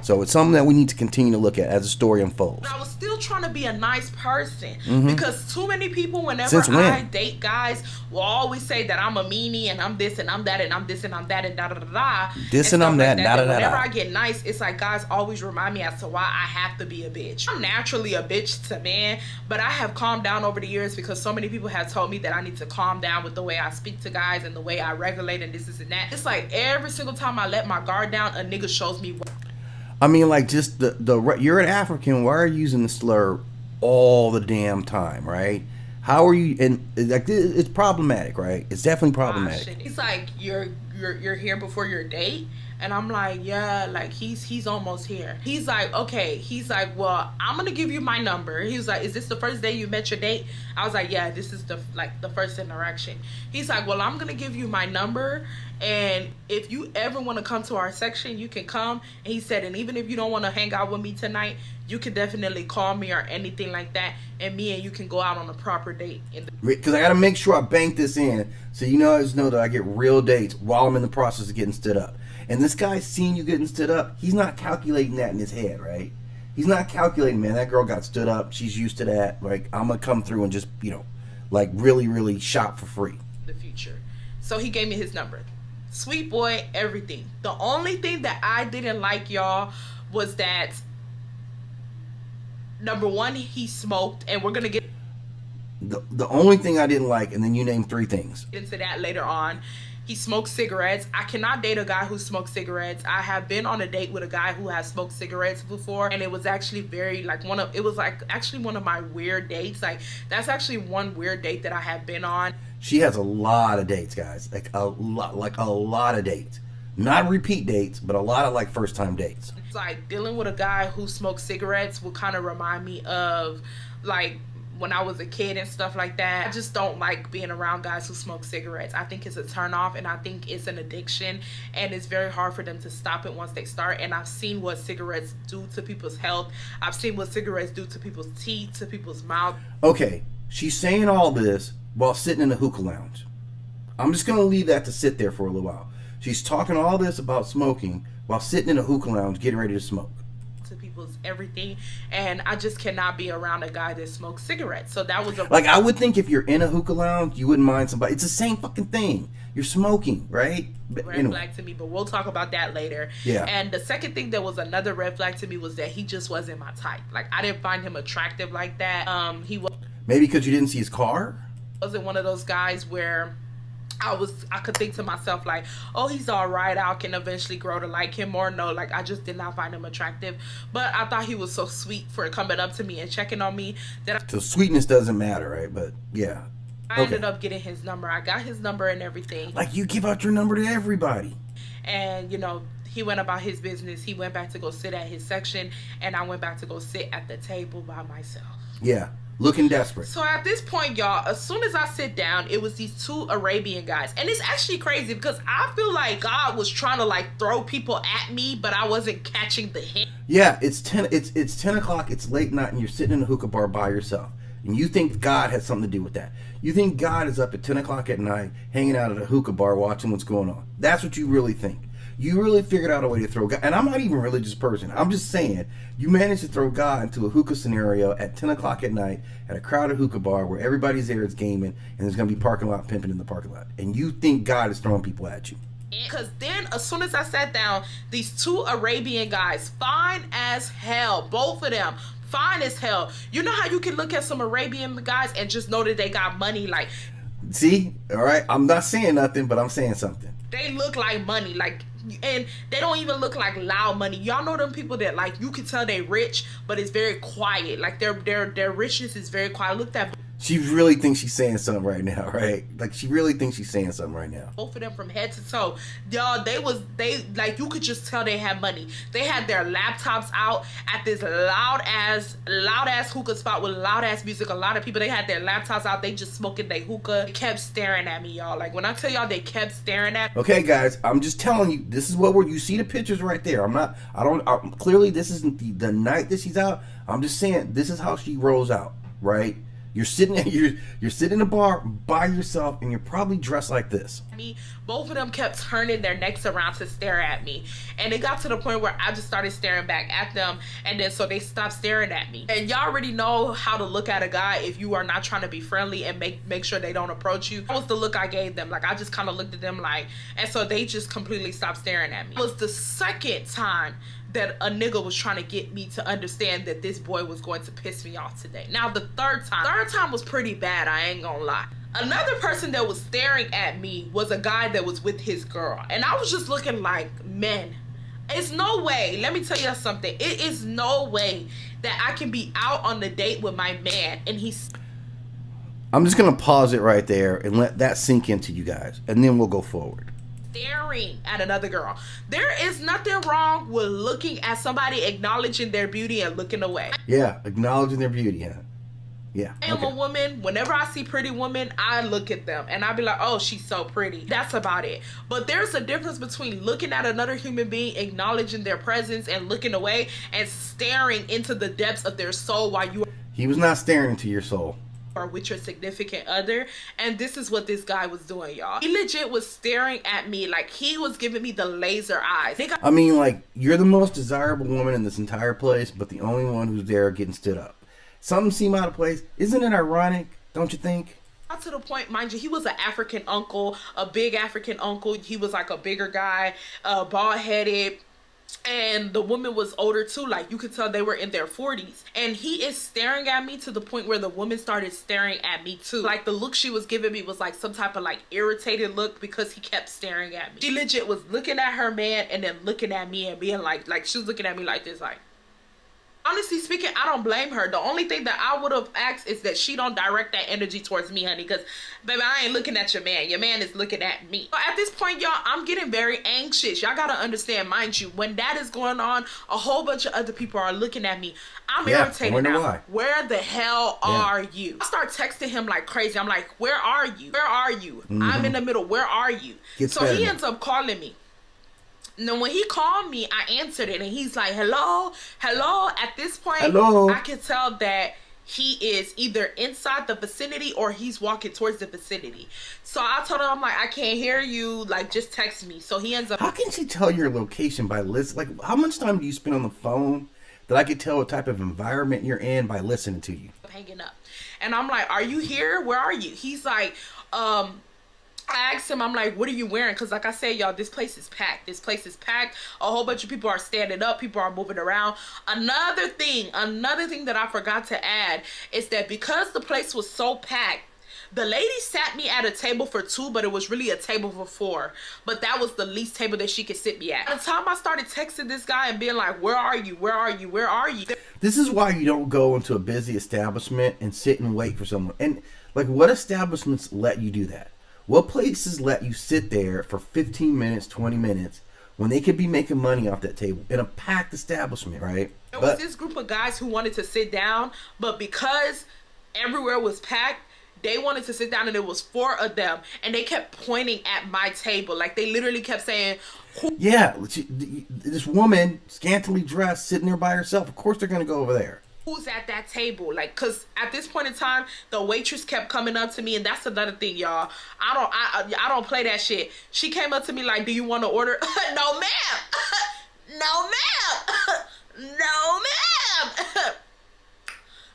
So it's something that we need to continue to look at as the story unfolds. I was still trying to be a nice person because too many people, whenever I date guys, will always say that I'm a meanie and I'm this and I'm that and I'm this and I'm that and da da da da. This and I'm that, like da da da. Whenever I get nice, it's like guys always remind me as to why I have to be a bitch. I'm naturally a bitch to men, but I have calmed down over the years because so many people have told me that I need to calm down with the way I speak to guys and the way I regulate and this and that. It's like every single time I let my guard down, a nigga shows me what. I mean, like, just the you're an African. Why are you using the slur all the damn time, right? How are you? And like, it's problematic, right? It's definitely problematic. He's like, you're here before your date, and I'm like, yeah, like he's almost here. He's like, okay. He's like, well, I'm gonna give you my number. He was like, is this the first day you met your date? I was like, yeah, this is the first interaction. He's like, well, I'm gonna give you my number. And if you ever want to come to our section, you can come. And he said, and even if you don't want to hang out with me tonight, you can definitely call me or anything like that. And me and you can go out on a proper date. Because I got to make sure I bank this in. So you guys know that I get real dates while I'm in the process of getting stood up. And this guy's seeing you getting stood up. He's not calculating that in his head, right? He's not calculating, man, that girl got stood up. She's used to that. Like, I'm going to come through and just, like really, really shop for free. The future. So he gave me his number. Sweet boy, everything. The only thing that I didn't like, y'all, was that number one, he smoked, and we're gonna get the only thing I didn't like, and then you named 3 things. Into that later on. He smoked cigarettes. I cannot date a guy who smokes cigarettes. I have been on a date with a guy who has smoked cigarettes before, and it was actually very actually one of my weird dates. Like, that's actually one weird date that I have been on. She has a lot of dates, guys. Like a lot of dates. Not repeat dates, but a lot of like first time dates. It's like dealing with a guy who smokes cigarettes will kind of remind me of like when I was a kid and stuff like that. I just don't like being around guys who smoke cigarettes. I think it's a turnoff, and I think it's an addiction, and it's very hard for them to stop it once they start. And I've seen what cigarettes do to people's health. I've seen what cigarettes do to people's teeth, to people's mouth. Okay, she's saying all this while sitting in a hookah lounge. I'm just going to leave that to sit there for a little while. She's talking all this about smoking while sitting in a hookah lounge getting ready to smoke. To people's everything, and I just cannot be around a guy that smokes cigarettes. So that was like, I would think if you're in a hookah lounge, you wouldn't mind somebody. It's the same fucking thing. You're smoking, right? But red flag to me, but we'll talk about that later. Yeah. And the second thing that was another red flag to me was that he just wasn't my type. Like, I didn't find him attractive like that. He was maybe because you didn't see his car. Wasn't one of those guys where I could think to myself like, oh, he's all right, I can eventually grow to like him. Or no, like, I just did not find him attractive. But I thought he was so sweet for coming up to me and checking on me that so sweetness doesn't matter, right? But yeah, I ended up getting his number. I got his number and everything. Like, you give out your number to everybody. And he went about his business. He went back to go sit at his section, and I went back to go sit at the table by myself. Yeah. Looking desperate. So at this point, y'all, as soon as I sit down, it was these 2 Arabian guys. And it's actually crazy because I feel like God was trying to like throw people at me, but I wasn't catching the hint. Yeah, it's 10 o'clock, it's late night, and you're sitting in a hookah bar by yourself. And you think God has something to do with that. You think God is up at 10 o'clock at night hanging out at a hookah bar watching what's going on. That's what you really think. You really figured out a way to throw God. And I'm not even a religious person. I'm just saying, you managed to throw God into a hookah scenario at 10 o'clock at night at a crowded hookah bar where everybody's there, it's gaming, and there's going to be parking lot pimping in the parking lot. And you think God is throwing people at you. Because then, as soon as I sat down, these two Arabian guys, fine as hell, both of them, fine as hell. You know how you can look at some Arabian guys and just know that they got money? Like, see, all right, I'm not saying nothing, but I'm saying something. They look like money, like, and they don't even look like loud money. Y'all know them people that, like, you can tell they rich, but it's very quiet. Like, their richness is very quiet. Look at that. She really thinks she's saying something right now, right? Like, she really thinks she's saying something right now. Both of them from head to toe. Y'all, they like, you could just tell they had money. They had their laptops out at this loud ass hookah spot with loud ass music. A lot of people, they had their laptops out. They just smoking their hookah. They kept staring at me, y'all. Like, when I tell y'all they kept staring at me. Okay, guys, I'm just telling you, this is what you see the pictures right there. Clearly this isn't the night that she's out. I'm just saying, this is how she rolls out, right? You're sitting in a bar by yourself, and you're probably dressed like this. Both of them kept turning their necks around to stare at me, and it got to the point where I just started staring back at them, and then so they stopped staring at me. And y'all already know how to look at a guy if you are not trying to be friendly and make sure they don't approach you. That was the look I gave them. Like, I just kind of looked at them like, and so they just completely stopped staring at me. It was the second time that a nigga was trying to get me to understand that this boy was going to piss me off today. Now, the third time was pretty bad, I ain't gonna lie. Another person that was staring at me was a guy that was with his girl. And I was just looking like, man, it's no way, let me tell you something. It is no way that I can be out on the date with my man and he's... I'm just gonna pause it right there and let that sink into you guys, and then we'll go forward. Staring at another girl. There is nothing wrong with looking at somebody, acknowledging their beauty and looking away. Yeah, acknowledging their beauty, huh? Yeah. I am a woman. Whenever I see pretty women, I look at them and I be like, oh, she's so pretty. That's about it. But there's a difference between looking at another human being, acknowledging their presence and looking away, and staring into the depths of their soul while you He was not staring into your soul. Or with your significant other. And this is what this guy was doing, y'all. He legit was staring at me like he was giving me the laser eyes. I mean, like, you're the most desirable woman in this entire place, but the only one who's there getting stood up. Something seem out of place. Isn't it ironic, don't you think? Not to the point, mind you, he was an African uncle, a big African uncle. He was like a bigger guy, bald-headed. And the woman was older too, like you could tell they were in their 40s. And he is staring at me to the point where the woman started staring at me too. Like, the look she was giving me was like some type of like irritated look because he kept staring at me. She legit was looking at her man and then looking at me and being like she was looking at me like this, like. Honestly speaking, I don't blame her. The only thing that I would have asked is that she don't direct that energy towards me, honey, because, baby, I ain't looking at your man. Your man is looking at me. So at this point, y'all, I'm getting very anxious. Y'all gotta understand, mind you, when that is going on, a whole bunch of other people are looking at me. I'm irritated now. Why. Where the hell are you? I start texting him like crazy. I'm like, where are you? Where are you? I'm in the middle. Where are you? So he ends up calling me. Now, when he called me, I answered it, and he's like, hello, hello. At this point, hello. I can tell that he is either inside the vicinity or he's walking towards the vicinity. So I told him, I'm like, I can't hear you. Like, just text me. So he ends up... How can she tell your location by listening? Like, how much time do you spend on the phone that I could tell what type of environment you're in by listening to you? Hanging up. And I'm like, are you here? Where are you? He's like, I asked him, I'm like, what are you wearing? Because like I said, y'all, this place is packed. This place is packed. A whole bunch of people are standing up. People are moving around. Another thing that I forgot to add is that because the place was so packed, the lady sat me at a table for 2, but it was really a table for 4. But that was the least table that she could sit me at. By the time I started texting this guy and being like, where are you? Where are you? Where are you? This is why you don't go into a busy establishment and sit and wait for someone. And, like, what establishments let you do that? What places let you sit there for 15 minutes, 20 minutes when they could be making money off that table in a packed establishment, right? There was this group of guys who wanted to sit down, but because everywhere was packed, they wanted to sit down, and it was 4 of them, and they kept pointing at my table. Like, they literally kept saying, yeah, this woman, scantily dressed, sitting there by herself. Of course they're going to go over there. who's at that table, like, because at this point in time the waitress kept coming up to me, and that's another thing, y'all. I don't play that shit. She came up to me like, do you want to order? No ma'am. No ma'am. No ma'am.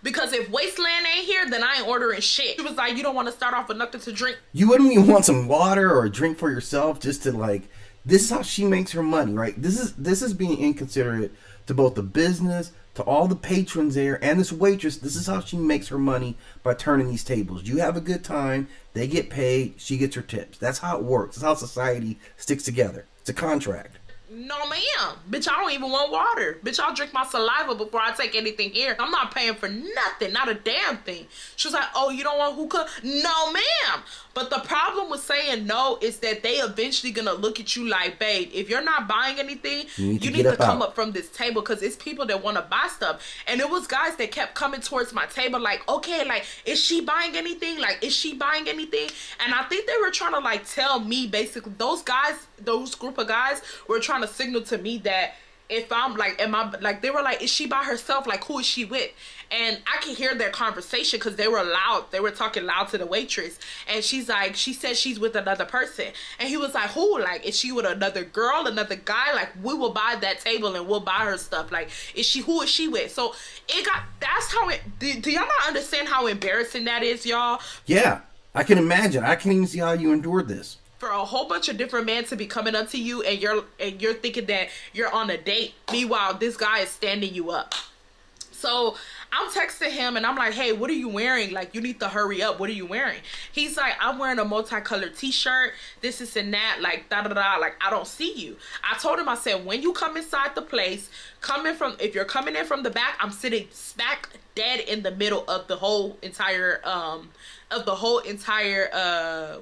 Because if Wasteland ain't here, then I ain't ordering shit. She was like, you don't want to start off with nothing to drink? You wouldn't even want some water or a drink for yourself, just to like, this is how she makes her money, right? This is being inconsiderate to both the business, to all the patrons there, and this waitress. This is how she makes her money, by turning these tables. You have a good time, they get paid, she gets her tips. That's how it works. That's how society sticks together. It's a contract. No ma'am. Bitch, I don't even want water. Bitch, I'll drink my saliva before I take anything here. I'm not paying for nothing, not a damn thing. She was like, oh, you don't want hookah? No ma'am. But the problem with saying no is that they eventually gonna look at you like, babe, if you're not buying anything, you need to come up from this table, because it's people that want to buy stuff. And it was guys that kept coming towards my table like, okay, like, is she buying anything? Like, is she buying anything? And I think they were trying to like tell me, basically, those guys, those group of guys were trying to signal to me that if I'm like, am I like, they were like, is she by herself? Like, who is she with? And I can hear their conversation because they were loud. They were talking loud to the waitress. And she's like, she said she's with another person. And he was like, who? Like, is she with another girl, another guy? Like, we will buy that table and we'll buy her stuff. Like, who is she with? So that's how it, do y'all not understand how embarrassing that is, y'all? Yeah, I can imagine. I can't even see how you endured this. For a whole bunch of different men to be coming up to you and you're thinking that you're on a date. Meanwhile, this guy is standing you up. So I'm texting him and I'm like, hey, what are you wearing? Like, you need to hurry up. What are you wearing? He's like, I'm wearing a multicolored t-shirt. This is and that, like, da-da-da. Like, I don't see you. I told him, I said, when you come inside the place, if you're coming in from the back, I'm sitting smack dead in the middle of the whole entire,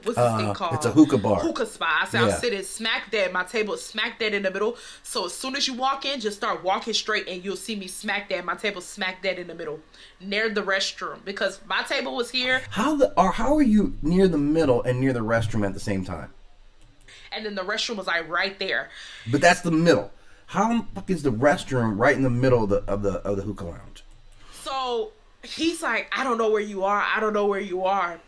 what's this thing called? It's a hookah bar. Hookah spot. I said, yeah. I'm sitting smack dead. My table is smack dead in the middle. So as soon as you walk in, just start walking straight and you'll see me smack dead. My table smack dead in the middle, near the restroom, because my table was here. How are you near the middle and near the restroom at the same time? And then the restroom was like right there. But that's the middle. How the fuck is the restroom right in the middle of the hookah lounge? So he's like, I don't know where you are. I don't know where you are.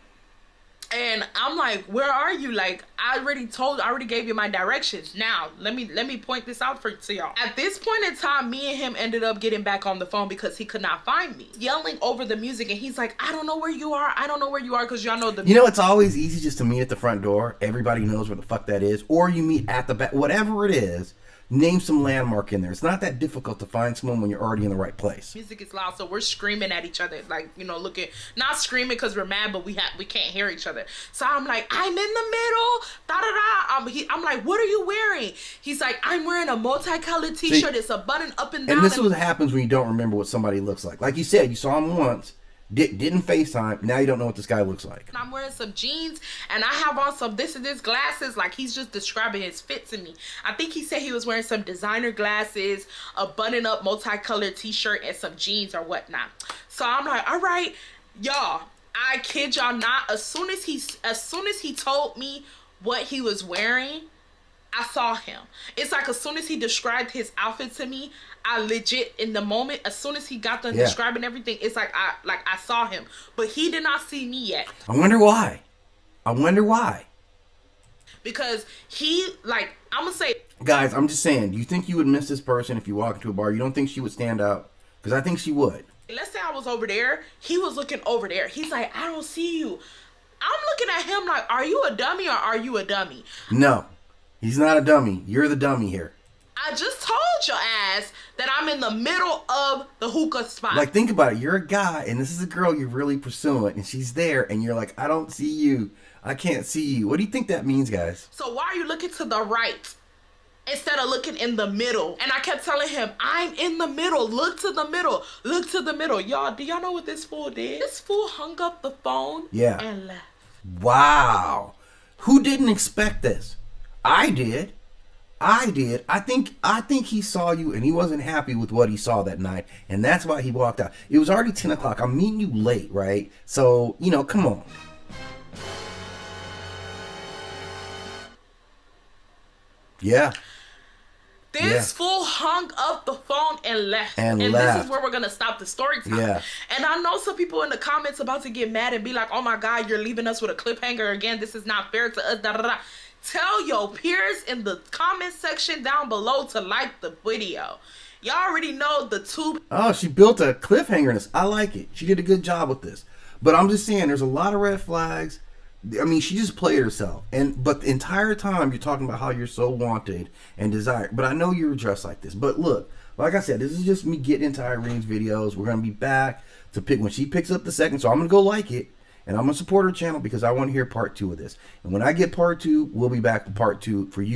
And I'm like, where are you? Like, I already gave you my directions. Now, let me point this out to y'all. At this point in time, me and him ended up getting back on the phone because he could not find me. Yelling over the music, and he's like, I don't know where you are. I don't know where you are, because y'all know the... You know, it's always easy just to meet at the front door. Everybody knows where the fuck that is. Or you meet at the back. Whatever it is, name some landmark in there. It's not that difficult to find someone when you're already in the right place. Music is loud, so we're screaming at each other, like, you know, looking, not screaming because we're mad, but we can't hear each other. So I'm like, I'm in the middle, da da da. I'm like, what are you wearing? He's like, I'm wearing a multicolored t-shirt. It's a button up and down. And this is what happens when you don't remember what somebody looks like. Like you said, you saw him once. Didn't FaceTime. Now you don't know what this guy looks like. And I'm wearing some jeans and I have on some this and this glasses. Like, he's just describing his fit to me. I think he said he was wearing some designer glasses, a button up multicolored t-shirt, and some jeans or whatnot. So I'm like, all right, y'all, I kid y'all not. As soon as he told me what he was wearing, I saw him. It's like, as soon as he described his outfit to me, I legit, in the moment, as soon as he got done describing everything, it's like I saw him. But he did not see me yet. I wonder why. Because he, like, I'm gonna say, guys, I'm just saying, do you think you would miss this person if you walk into a bar? You don't think she would stand out? Because I think she would. Let's say I was over there, he was looking over there. He's like, I don't see you. I'm looking at him like, are you a dummy or are you a dummy? No, he's not a dummy. You're the dummy here. I just told your ass that I'm in the middle of the hookah spot. Like, think about it. You're a guy, and this is a girl you're really pursuing, and she's there, and you're like, I don't see you. I can't see you. What do you think that means, guys? So why are you looking to the right instead of looking in the middle? And I kept telling him, I'm in the middle. Look to the middle. Look to the middle. Y'all, do y'all know what this fool did? This fool hung up the phone and left. Wow. Who didn't expect this? I did. I think he saw you and he wasn't happy with what he saw that night, and that's why he walked out. It was already 10 o'clock. I'm meeting you late, right? So, you know, come on. Yeah. This fool hung up the phone and left. And this left. is where we're going to stop the story time. Yeah. And I know some people in the comments about to get mad and be like, oh my God, you're leaving us with a cliffhanger again. This is not fair to us. Da, da, da. Tell your peers in the comment section down below to like the video. Y'all already know the two. Oh, she built a cliffhanger in this. I like it. She did a good job with this. But I'm just saying, there's a lot of red flags. I mean, she just played herself. But the entire time you're talking about how you're so wanted and desired. But I know you're dressed like this. But look, like I said, this is just me getting into Irene's videos. We're going to be back to pick when she picks up the second. So I'm going to go like it. And I'm going to support her channel because I want to hear part 2 of this. And when I get part 2, we'll be back with part 2 for you.